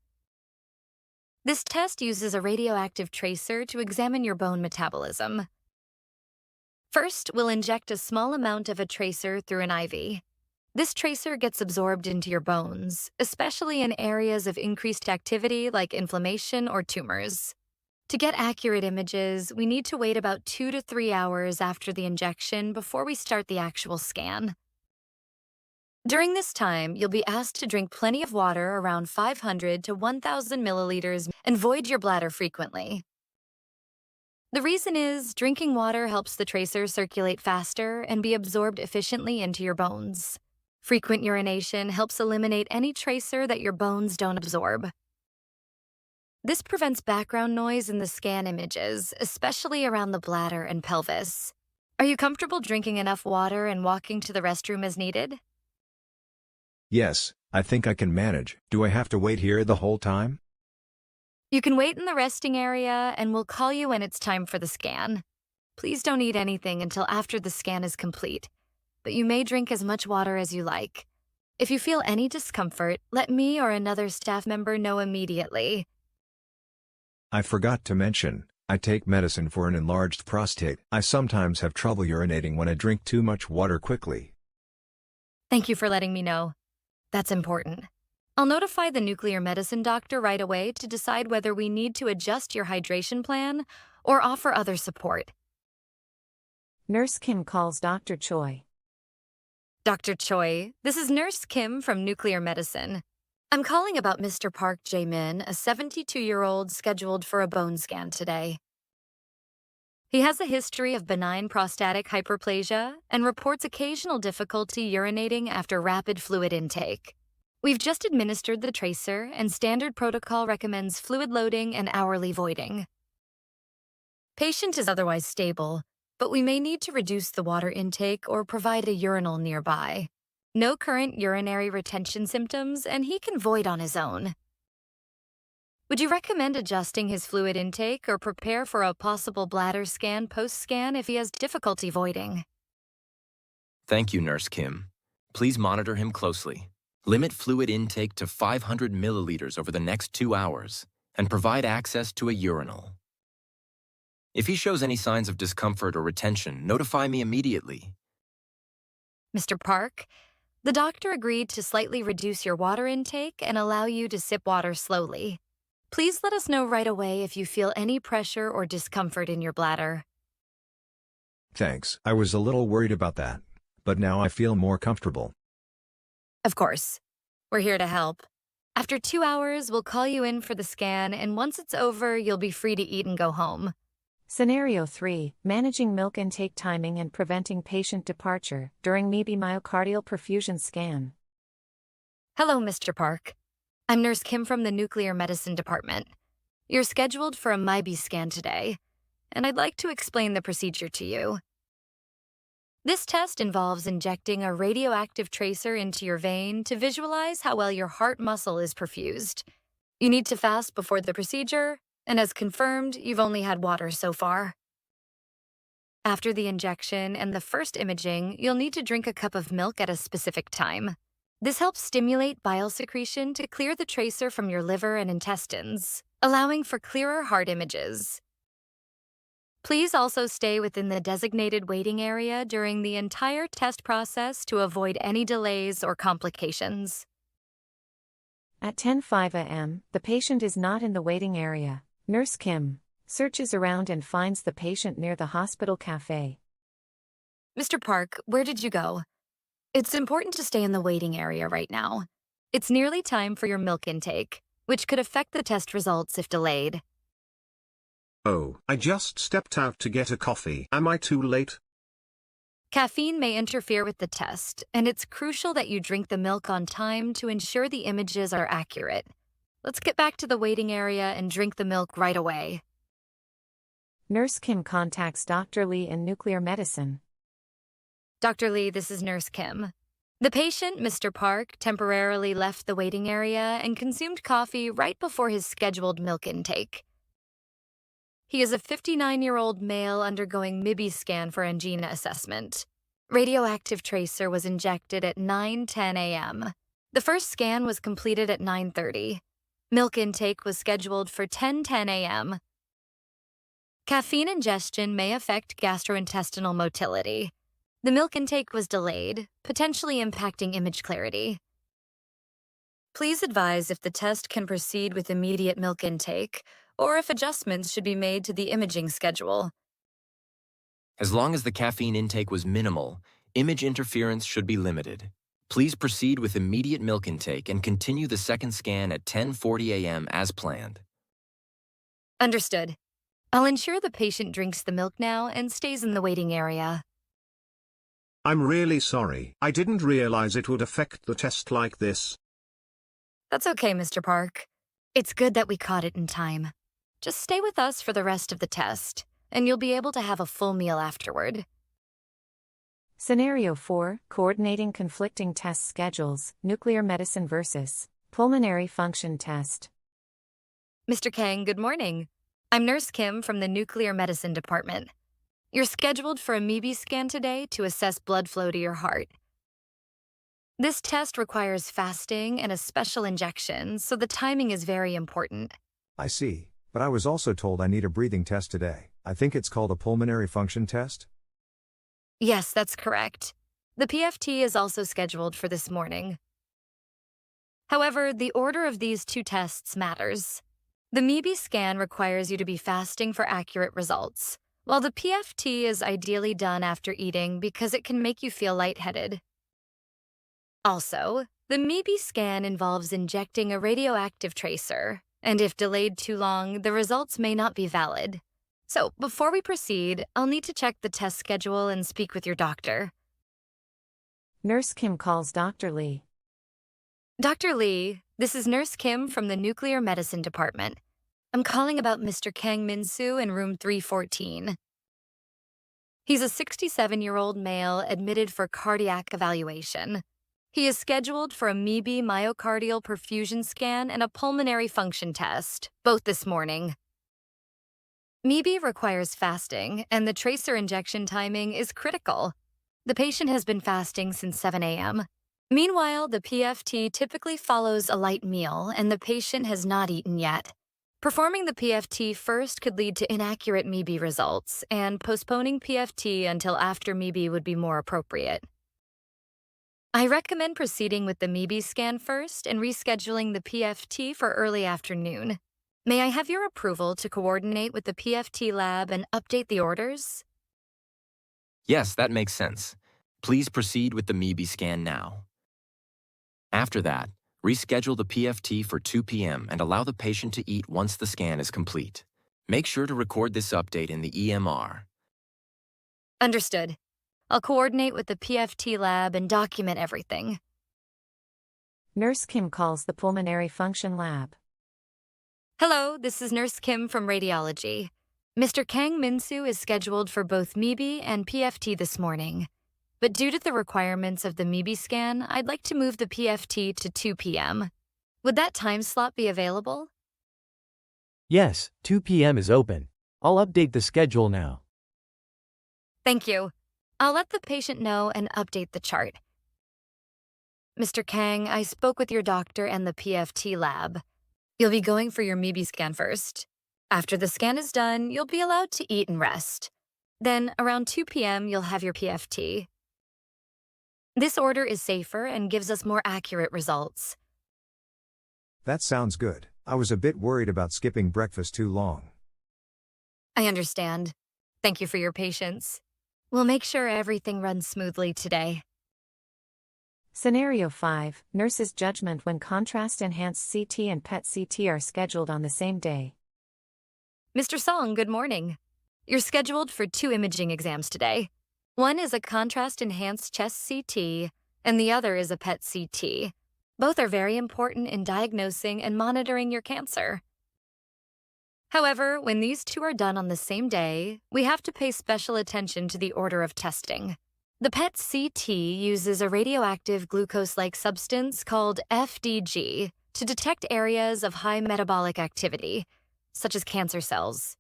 This test uses a radioactive tracer to examine your bone metabolism. First, we'll inject a small amount of a tracer through an IV. This tracer gets absorbed into your bones, especially in areas of increased activity like inflammation or tumors. To get accurate images, we need to wait about 2 to 3 hours after the injection before we start the actual scan. During this time, you'll be asked to drink plenty of water, around 500 to 1,000 milliliters, and void your bladder frequently. The reason is, drinking water helps the tracer circulate faster and be absorbed efficiently into your bones. Frequent urination helps eliminate any tracer that your bones don't absorb. This prevents background noise in the scan images, especially around the bladder and pelvis. Are you comfortable drinking enough water and walking to the restroom as needed? Yes, I think I can manage. Do I have to wait here the whole time? You can wait in the resting area, and we'll call you when it's time for the scan. Please don't eat anything until after the scan is complete, but you may drink as much water as you like. If you feel any discomfort, let me or another staff member know immediately. I forgot to mention, I take medicine for an enlarged prostate. I sometimes have trouble urinating when I drink too much water quickly. Thank you for letting me know. That's important. I'll notify the nuclear medicine doctor right away to decide whether we need to adjust your hydration plan or offer other support. Nurse Kim calls Dr. Choi. Dr. Choi, this is Nurse Kim from Nuclear Medicine. I'm calling about Mr. Park Jae-min, a 72-year-old scheduled for a bone scan today. He has a history of benign prostatic hyperplasia and reports occasional difficulty urinating after rapid fluid intake. We've just administered the tracer, and standard protocol recommends fluid loading and hourly voiding. Patient is otherwise stable, but we may need to reduce the water intake or provide a urinal nearby. No current urinary retention symptoms, and he can void on his own. Would you recommend adjusting his fluid intake or prepare for a possible bladder scan post-scan if he has difficulty voiding? Thank you, Nurse Kim. Please monitor him closely. Limit fluid intake to 500 milliliters over the next 2 hours, and provide access to a urinal. If he shows any signs of discomfort or retention, notify me immediately. Mr. Park, the doctor agreed to slightly reduce your water intake and allow you to sip water slowly. Please let us know right away if you feel any pressure or discomfort in your bladder. Thanks. I was a little worried about that, but now I feel more comfortable. Of course. We're here to help. After 2 hours, we'll call you in for the scan, and once it's over, you'll be free to eat and go home. Scenario 3, Managing milk intake timing and preventing patient departure during MIBI myocardial perfusion scan. Hello, Mr. Park. I'm Nurse Kim from the Nuclear Medicine Department. You're scheduled for a MIBI scan today, and I'd like to explain the procedure to you. This test involves injecting a radioactive tracer into your vein to visualize how well your heart muscle is perfused. You need to fast before the procedure, and as confirmed, you've only had water so far. After the injection and the first imaging, you'll need to drink a cup of milk at a specific time. This helps stimulate bile secretion to clear the tracer from your liver and intestines, allowing for clearer heart images. Please also stay within the designated waiting area during the entire test process to avoid any delays or complications. At 10:05 a.m., the patient is not in the waiting area. Nurse Kim searches around and finds the patient near the hospital cafe. Mr. Park, where did you go? It's important to stay in the waiting area right now. It's nearly time for your milk intake, which could affect the test results if delayed. Oh, I just stepped out to get a coffee. Am I too late? Caffeine may interfere with the test, and it's crucial that you drink the milk on time to ensure the images are accurate. Let's get back to the waiting area and drink the milk right away. Nurse Kim contacts Dr. Lee in nuclear medicine. Dr. Lee, this is Nurse Kim. The patient, Mr. Park, temporarily left the waiting area and consumed coffee right before his scheduled milk intake. He is a 59-year-old male undergoing MIBI scan for angina assessment. Radioactive tracer was injected at 9:10 a.m. The first scan was completed at 9:30. Milk intake was scheduled for 10:10 a.m. Caffeine ingestion may affect gastrointestinal motility. The milk intake was delayed, potentially impacting image clarity. Please advise if the test can proceed with immediate milk intake, or if adjustments should be made to the imaging schedule. As long as the caffeine intake was minimal, image interference should be limited. Please proceed with immediate milk intake and continue the second scan at 10:40 a.m. as planned. Understood. I'll ensure the patient drinks the milk now and stays in the waiting area. I'm really sorry. I didn't realize it would affect the test like this. That's okay, Mr. Park. It's good that we caught it in time. Just stay with us for the rest of the test, and you'll be able to have a full meal afterward. Scenario 4, Coordinating Conflicting Test Schedules, Nuclear Medicine versus Pulmonary Function Test. Mr. Kang, good morning. I'm Nurse Kim from the Nuclear Medicine Department. You're scheduled for a MIBI scan today to assess blood flow to your heart. This test requires fasting and a special injection, so the timing is very important. I see, but I was also told I need a breathing test today. I think it's called a pulmonary function test? Yes, that's correct. The PFT is also scheduled for this morning. However, the order of these two tests matters. The MIBI scan requires you to be fasting for accurate results, while the PFT is ideally done after eating because it can make you feel lightheaded. Also, the MIBI scan involves injecting a radioactive tracer, and if delayed too long, the results may not be valid. So, before we proceed, I'll need to check the test schedule and speak with your doctor. Nurse Kim calls Dr. Lee. Dr. Lee, this is Nurse Kim from the Nuclear Medicine Department. I'm calling about Mr. Kang Min-soo in room 314. He's a 67-year-old male admitted for cardiac evaluation. He is scheduled for a MIBI myocardial perfusion scan and a pulmonary function test, both this morning. MIBI requires fasting, and the tracer injection timing is critical. The patient has been fasting since 7 a.m. Meanwhile, the PFT typically follows a light meal, and the patient has not eaten yet. Performing the PFT first could lead to inaccurate MIBI results, and postponing PFT until after MIBI would be more appropriate. I recommend proceeding with the MIBI scan first and rescheduling the PFT for early afternoon. May I have your approval to coordinate with the PFT lab and update the orders? Yes, that makes sense. Please proceed with the MIBI scan now. After that, reschedule the PFT for 2 p.m. and allow the patient to eat once the scan is complete. Make sure to record this update in the EMR. Understood. I'll coordinate with the PFT lab and document everything. Nurse Kim calls the Pulmonary Function Lab. Hello, this is Nurse Kim from Radiology. Mr. Kang Min-soo is scheduled for both MIBI and PFT this morning. But due to the requirements of the MIBI scan, I'd like to move the PFT to 2 p.m. Would that time slot be available? Yes, 2 p.m. is open. I'll update the schedule now. Thank you. I'll let the patient know and update the chart. Mr. Kang, I spoke with your doctor and the PFT lab. You'll be going for your MIBI scan first. After the scan is done, you'll be allowed to eat and rest. Then, around 2 p.m., you'll have your PFT. This order is safer and gives us more accurate results. That sounds good. I was a bit worried about skipping breakfast too long. I understand. Thank you for your patience. We'll make sure everything runs smoothly today. Scenario 5, nurse's judgment when contrast-enhanced CT and PET-CT are scheduled on the same day. Mr. Song, good morning. You're scheduled for 2 imaging exams today. One is a contrast-enhanced chest CT, and the other is a PET-CT. Both are very important in diagnosing and monitoring your cancer. However, when these 2 are done on the same day, we have to pay special attention to the order of testing. The PET-CT uses a radioactive glucose-like substance called FDG to detect areas of high metabolic activity, such as cancer cells.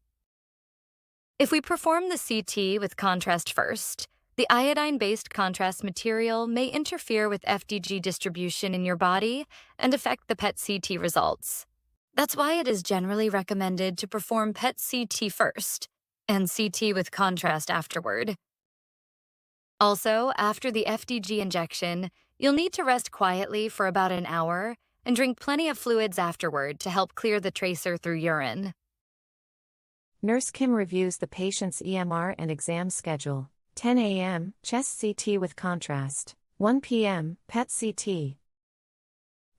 If we perform the CT with contrast first, the iodine-based contrast material may interfere with FDG distribution in your body and affect the PET-CT results. That's why it is generally recommended to perform PET-CT first and CT with contrast afterward. Also, after the FDG injection, you'll need to rest quietly for about an hour and drink plenty of fluids afterward to help clear the tracer through urine. Nurse Kim reviews the patient's EMR and exam schedule. 10 a.m., chest CT with contrast. 1 p.m., PET-CT.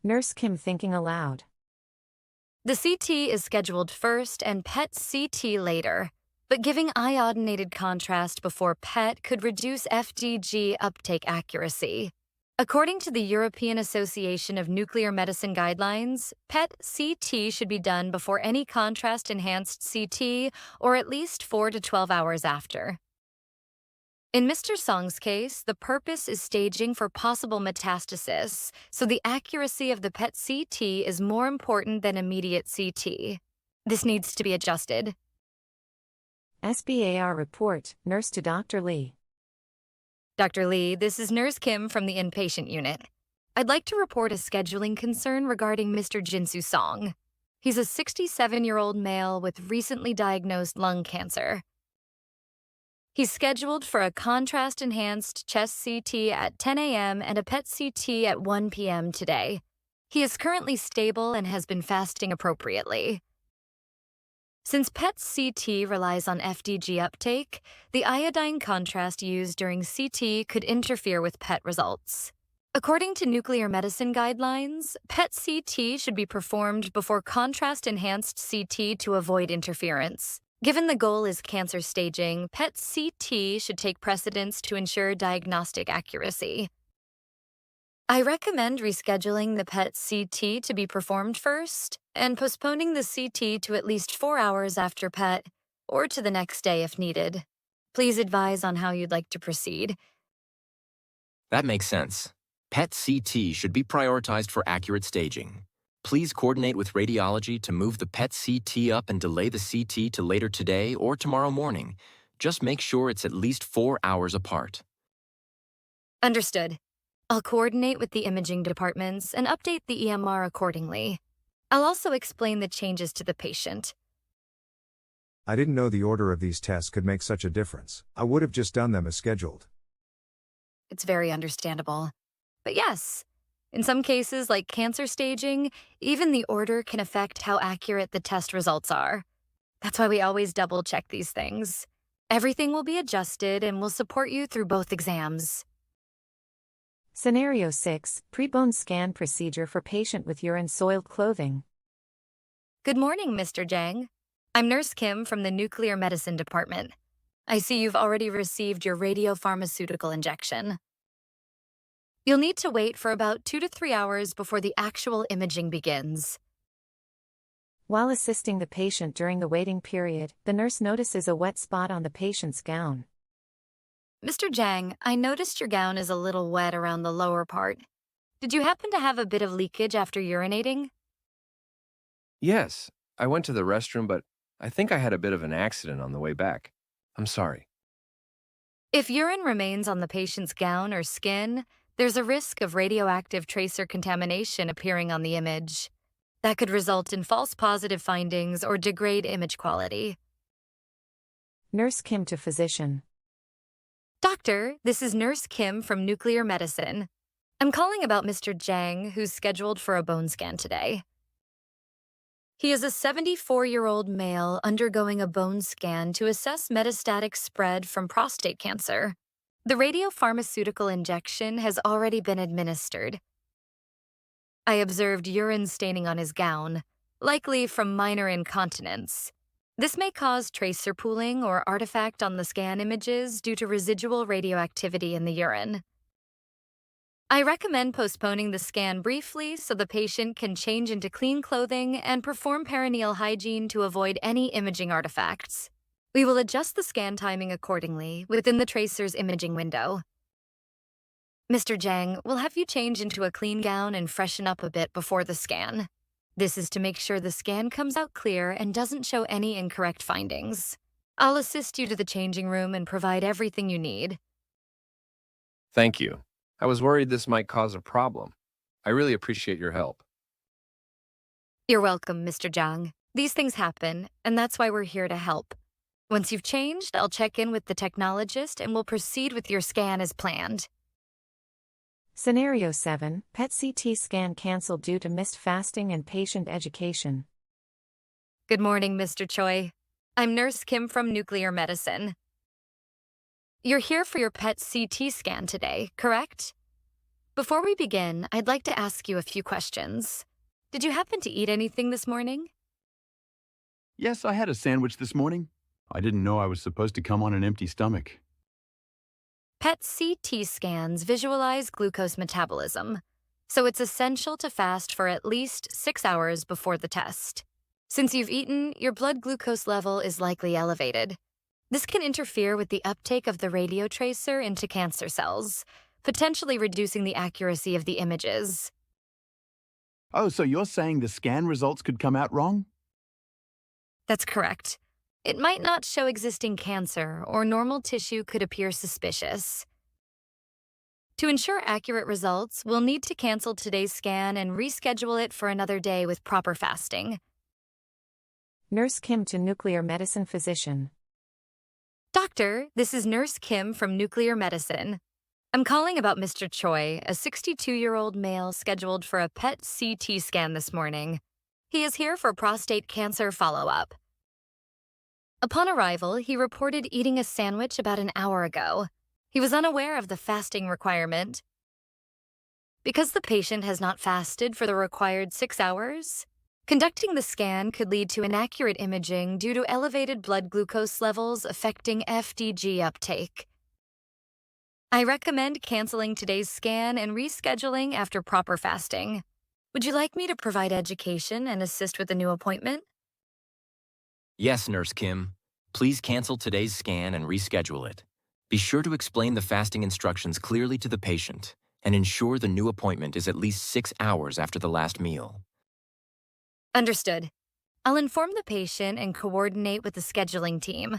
Nurse Kim thinking aloud. The CT is scheduled first and PET-CT later, but giving iodinated contrast before PET could reduce FDG uptake accuracy. According to the European Association of Nuclear Medicine guidelines, PET-CT should be done before any contrast-enhanced CT or at least 4 to 12 hours after. In Mr. Song's case, the purpose is staging for possible metastasis, so the accuracy of the PET-CT is more important than immediate CT. This needs to be adjusted. SBAR report, nurse to Dr. Lee. Dr. Lee, this is Nurse Kim from the inpatient unit. I'd like to report a scheduling concern regarding Mr. Jinsu Song. He's a 67-year-old male with recently diagnosed lung cancer. He's scheduled for a contrast-enhanced chest CT at 10 a.m. and a PET-CT at 1 p.m. today. He is currently stable and has been fasting appropriately. Since PET-CT relies on FDG uptake, the iodine contrast used during CT could interfere with PET results. According to nuclear medicine guidelines, PET-CT should be performed before contrast-enhanced CT to avoid interference. Given the goal is cancer staging, PET-CT should take precedence to ensure diagnostic accuracy. I recommend rescheduling the PET-CT to be performed first and postponing the CT to at least 4 hours after PET or to the next day if needed. Please advise on how you'd like to proceed. That makes sense. PET-CT should be prioritized for accurate staging. Please coordinate with radiology to move the PET-CT up and delay the CT to later today or tomorrow morning. Just make sure it's at least 4 hours apart. Understood. I'll coordinate with the imaging departments and update the EMR accordingly. I'll also explain the changes to the patient. I didn't know the order of these tests could make such a difference. I would have just done them as scheduled. It's very understandable. But yes, in some cases like cancer staging, even the order can affect how accurate the test results are. That's why we always double-check these things. Everything will be adjusted and will support you through both exams. Scenario 6, pre-bone scan procedure for patient with urine-soiled clothing. Good morning, Mr. Jang. I'm Nurse Kim from the Nuclear Medicine Department. I see you've already received your radiopharmaceutical injection. You'll need to wait for about 2 to 3 hours before the actual imaging begins. While assisting the patient during the waiting period, the nurse notices a wet spot on the patient's gown. Mr. Jang, I noticed your gown is a little wet around the lower part. Did you happen to have a bit of leakage after urinating? Yes, I went to the restroom, but I think I had a bit of an accident on the way back. I'm sorry. If urine remains on the patient's gown or skin, there's a risk of radioactive tracer contamination appearing on the image. That could result in false positive findings or degrade image quality. Nurse Kim to physician. Doctor, this is Nurse Kim from Nuclear Medicine. I'm calling about Mr. Jang, who's scheduled for a bone scan today. He is a 74-year-old male undergoing a bone scan to assess metastatic spread from prostate cancer. The radiopharmaceutical injection has already been administered. I observed urine staining on his gown, likely from minor incontinence. This may cause tracer pooling or artifact on the scan images due to residual radioactivity in the urine. I recommend postponing the scan briefly so the patient can change into clean clothing and perform perineal hygiene to avoid any imaging artifacts. We will adjust the scan timing accordingly within the tracer's imaging window. Mr. Zhang, we'll have you change into a clean gown and freshen up a bit before the scan. This is to make sure the scan comes out clear and doesn't show any incorrect findings. I'll assist you to the changing room and provide everything you need. Thank you. I was worried this might cause a problem. I really appreciate your help. You're welcome, Mr. Zhang. These things happen, and that's why we're here to help. Once you've changed, I'll check in with the technologist and we'll proceed with your scan as planned. Scenario 7, PET CT scan cancelled due to missed fasting and patient education. Good morning, Mr. Choi. I'm Nurse Kim from Nuclear Medicine. You're here for your PET CT scan today, correct? Before we begin, I'd like to ask you a few questions. Did you happen to eat anything this morning? Yes, I had a sandwich this morning. I didn't know I was supposed to come on an empty stomach. PET CT scans visualize glucose metabolism, so it's essential to fast for at least 6 hours before the test. Since you've eaten, your blood glucose level is likely elevated. This can interfere with the uptake of the radiotracer into cancer cells, potentially reducing the accuracy of the images. Oh, so you're saying the scan results could come out wrong? That's correct. It might not show existing cancer, or normal tissue could appear suspicious. To ensure accurate results, we'll need to cancel today's scan and reschedule it for another day with proper fasting. Nurse Kim to Nuclear Medicine Physician. Doctor, this is Nurse Kim from Nuclear Medicine. I'm calling about Mr. Choi, a 62-year-old male scheduled for a PET CT scan this morning. He is here for prostate cancer follow-up. Upon arrival, he reported eating a sandwich about an hour ago. He was unaware of the fasting requirement. Because the patient has not fasted for the required 6 hours, conducting the scan could lead to inaccurate imaging due to elevated blood glucose levels affecting FDG uptake. I recommend canceling today's scan and rescheduling after proper fasting. Would you like me to provide education and assist with a new appointment? Yes, Nurse Kim. Please cancel today's scan and reschedule it. Be sure to explain the fasting instructions clearly to the patient and ensure the new appointment is at least 6 hours after the last meal. Understood. I'll inform the patient and coordinate with the scheduling team.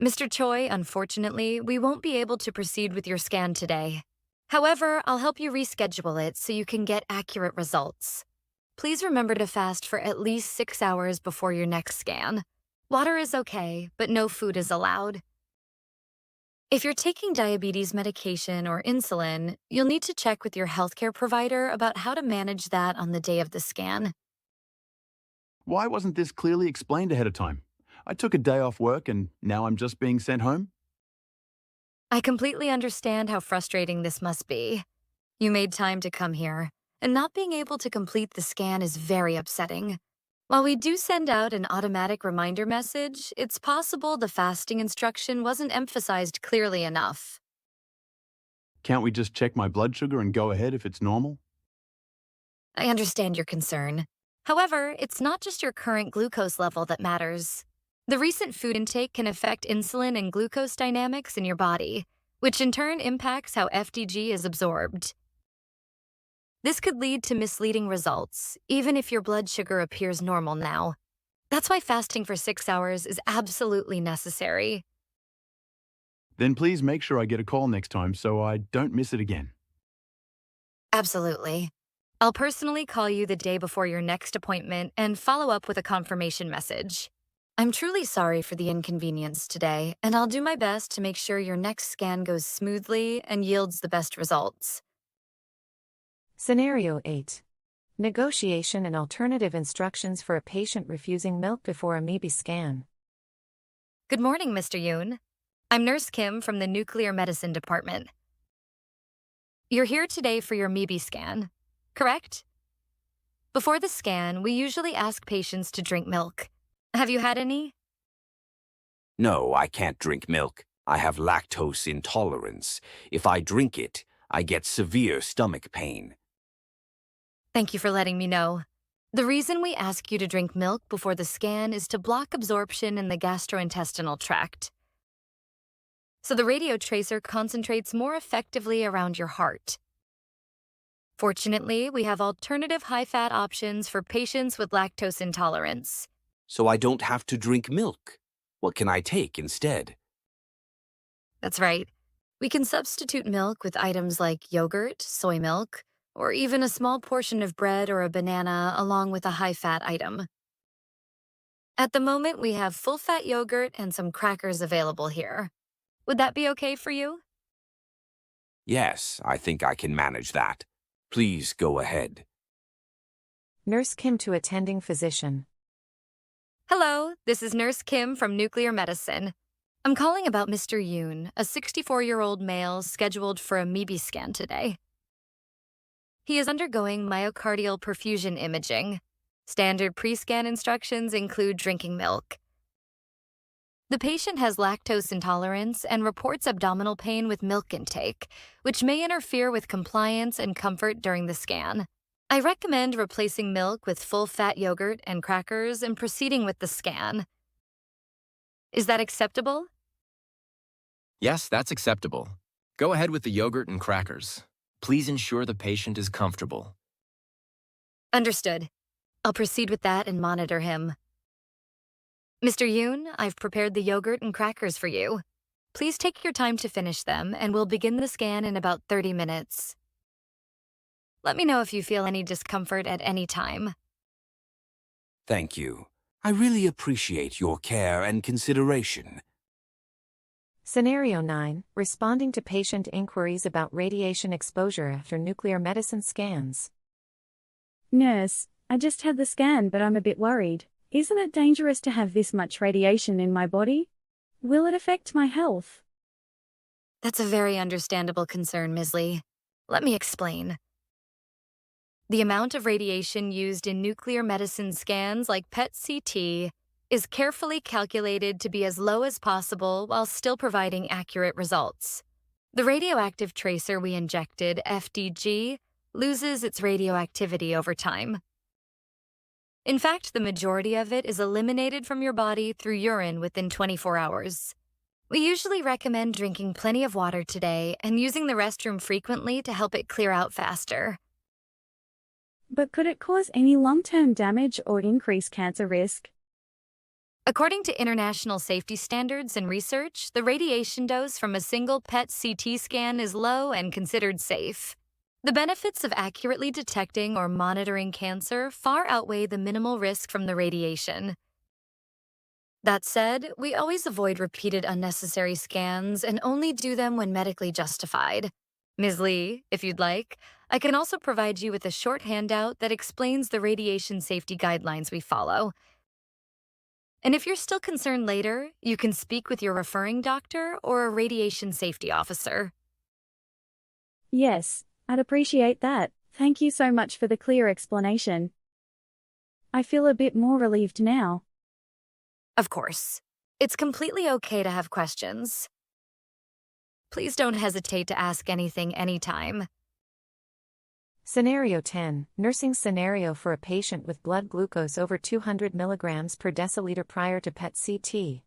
Mr. Choi, unfortunately, we won't be able to proceed with your scan today. However, I'll help you reschedule it so you can get accurate results. Please remember to fast for at least 6 hours before your next scan. Water is okay, but no food is allowed. If you're taking diabetes medication or insulin, you'll need to check with your healthcare provider about how to manage that on the day of the scan. Why wasn't this clearly explained ahead of time? I took a day off work and now I'm just being sent home? I completely understand how frustrating this must be. You made time to come here, and not being able to complete the scan is very upsetting. While we do send out an automatic reminder message, it's possible the fasting instruction wasn't emphasized clearly enough. Can't we just check my blood sugar and go ahead if it's normal? I understand your concern. However, it's not just your current glucose level that matters. The recent food intake can affect insulin and glucose dynamics in your body, which in turn impacts how FDG is absorbed. This could lead to misleading results, even if your blood sugar appears normal now. That's why fasting for 6 hours is absolutely necessary. Then please make sure I get a call next time so I don't miss it again. Absolutely. I'll personally call you the day before your next appointment and follow up with a confirmation message. I'm truly sorry for the inconvenience today, and I'll do my best to make sure your next scan goes smoothly and yields the best results. Scenario 8. Negotiation and alternative instructions for a patient refusing milk before a MIBI scan. Good morning, Mr. Yoon. I'm Nurse Kim from the Nuclear Medicine Department. You're here today for your MIBI scan, correct? Before the scan, we usually ask patients to drink milk. Have you had any? No, I can't drink milk. I have lactose intolerance. If I drink it, I get severe stomach pain. Thank you for letting me know. The reason we ask you to drink milk before the scan is to block absorption in the gastrointestinal tract. So the radio tracer concentrates more effectively around your heart. Fortunately, we have alternative high-fat options for patients with lactose intolerance. So I don't have to drink milk. What can I take instead? That's right. We can substitute milk with items like yogurt, soy milk, or even a small portion of bread or a banana along with a high-fat item. At the moment, we have full-fat yogurt and some crackers available here. Would that be okay for you? Yes, I think I can manage that. Please go ahead. Nurse Kim to attending physician. Hello, this is Nurse Kim from Nuclear Medicine. I'm calling about Mr. Yoon, a 64-year-old male scheduled for a MIBI scan today. He is undergoing myocardial perfusion imaging. Standard pre-scan instructions include drinking milk. The patient has lactose intolerance and reports abdominal pain with milk intake, which may interfere with compliance and comfort during the scan. I recommend replacing milk with full-fat yogurt and crackers and proceeding with the scan. Is that acceptable? Yes, that's acceptable. Go ahead with the yogurt and crackers. Please ensure the patient is comfortable. Understood. I'll proceed with that and monitor him. Mr. Yoon, I've prepared the yogurt and crackers for you. Please take your time to finish them, and we'll begin the scan in about 30 minutes. Let me know if you feel any discomfort at any time. Thank you. I really appreciate your care and consideration. Scenario 9, responding to patient inquiries about radiation exposure after nuclear medicine scans. Nurse, I just had the scan, but I'm a bit worried. Isn't it dangerous to have this much radiation in my body? Will it affect my health? That's a very understandable concern, Ms. Lee. Let me explain. The amount of radiation used in nuclear medicine scans like PET-CT is carefully calculated to be as low as possible while still providing accurate results. The radioactive tracer we injected, FDG, loses its radioactivity over time. In fact, the majority of it is eliminated from your body through urine within 24 hours. We usually recommend drinking plenty of water today and using the restroom frequently to help it clear out faster. But could it cause any long-term damage or increase cancer risk? According to international safety standards and research, the radiation dose from a single PET-CT scan is low and considered safe. The benefits of accurately detecting or monitoring cancer far outweigh the minimal risk from the radiation. That said, we always avoid repeated unnecessary scans and only do them when medically justified. Ms. Lee, if you'd like, I can also provide you with a short handout that explains the radiation safety guidelines we follow. And if you're still concerned later, you can speak with your referring doctor or a radiation safety officer. Yes, I'd appreciate that. Thank you so much for the clear explanation. I feel a bit more relieved now. Of course. It's completely okay to have questions. Please don't hesitate to ask anything anytime. Scenario 10, nursing scenario for a patient with blood glucose over 200 milligrams per deciliter prior to PET-CT.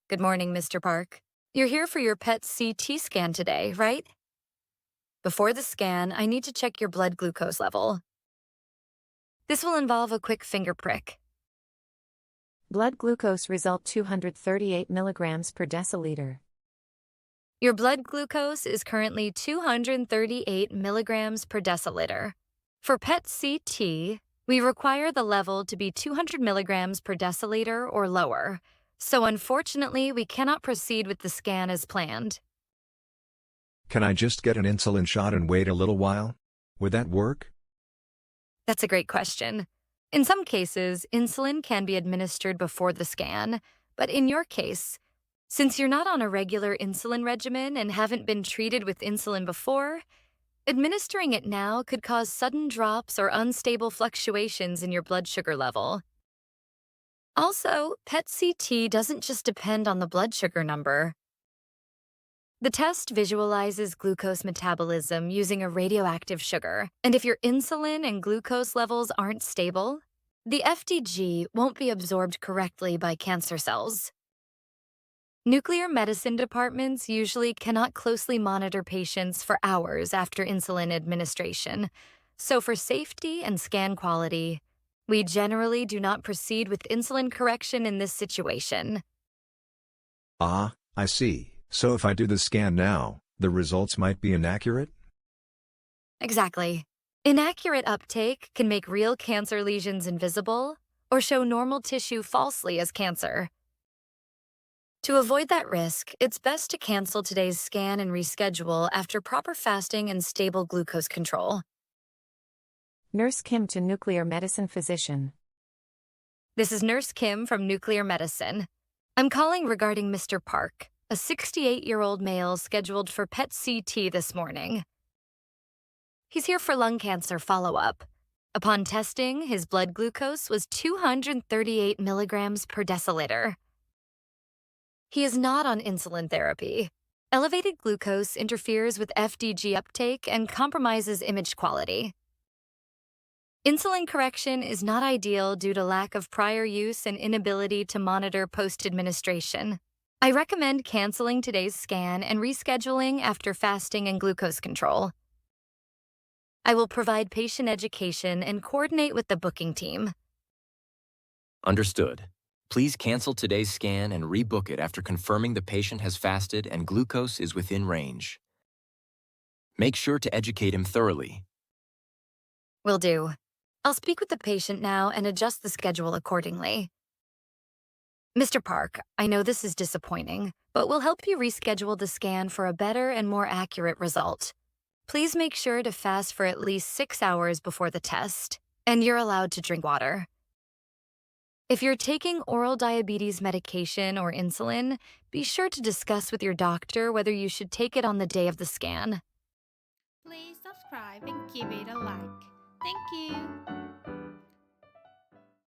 Good morning, Mr. Park. You're here for your PET-CT scan today, right? Before the scan, I need to check your blood glucose level. This will involve a quick finger prick. Blood glucose result 238 milligrams per deciliter. Your blood glucose is currently 238 milligrams per deciliter. For PET-CT, we require the level to be 200 milligrams per deciliter or lower, so unfortunately we cannot proceed with the scan as planned. Can I just get an insulin shot and wait a little while? Would that work? That's a great question. In some cases, insulin can be administered before the scan, but in your case, Since you're not on a regular insulin regimen and haven't been treated with insulin before, administering it now could cause sudden drops or unstable fluctuations in your blood sugar level. Also, PET-CT doesn't just depend on the blood sugar number. The test visualizes glucose metabolism using a radioactive sugar, and if your insulin and glucose levels aren't stable, the FDG won't be absorbed correctly by cancer cells. Nuclear medicine departments usually cannot closely monitor patients for hours after insulin administration, so for safety and scan quality, we generally do not proceed with insulin correction in this situation. Ah, I see. So if I do the scan now, the results might be inaccurate? Exactly. Inaccurate uptake can make real cancer lesions invisible or show normal tissue falsely as cancer. To avoid that risk, it's best to cancel today's scan and reschedule after proper fasting and stable glucose control. Nurse Kim to Nuclear Medicine Physician. This is Nurse Kim from Nuclear Medicine. I'm calling regarding Mr. Park, a 68-year-old male scheduled for PET-CT this morning. He's here for lung cancer follow-up. Upon testing, his blood glucose was 238 milligrams per deciliter. He is not on insulin therapy. Elevated glucose interferes with FDG uptake and compromises image quality. Insulin correction is not ideal due to lack of prior use and inability to monitor post-administration. I recommend canceling today's scan and rescheduling after fasting and glucose control. I will provide patient education and coordinate with the booking team. Understood. Please cancel today's scan and rebook it after confirming the patient has fasted and glucose is within range. Make sure to educate him thoroughly. Will do. I'll speak with the patient now and adjust the schedule accordingly. Mr. Park, I know this is disappointing, but we'll help you reschedule the scan for a better and more accurate result. Please make sure to fast for at least 6 hours before the test, and you're allowed to drink water. If you're taking oral diabetes medication or insulin, be sure to discuss with your doctor whether you should take it on the day of the scan. Please subscribe and give it a like. Thank you.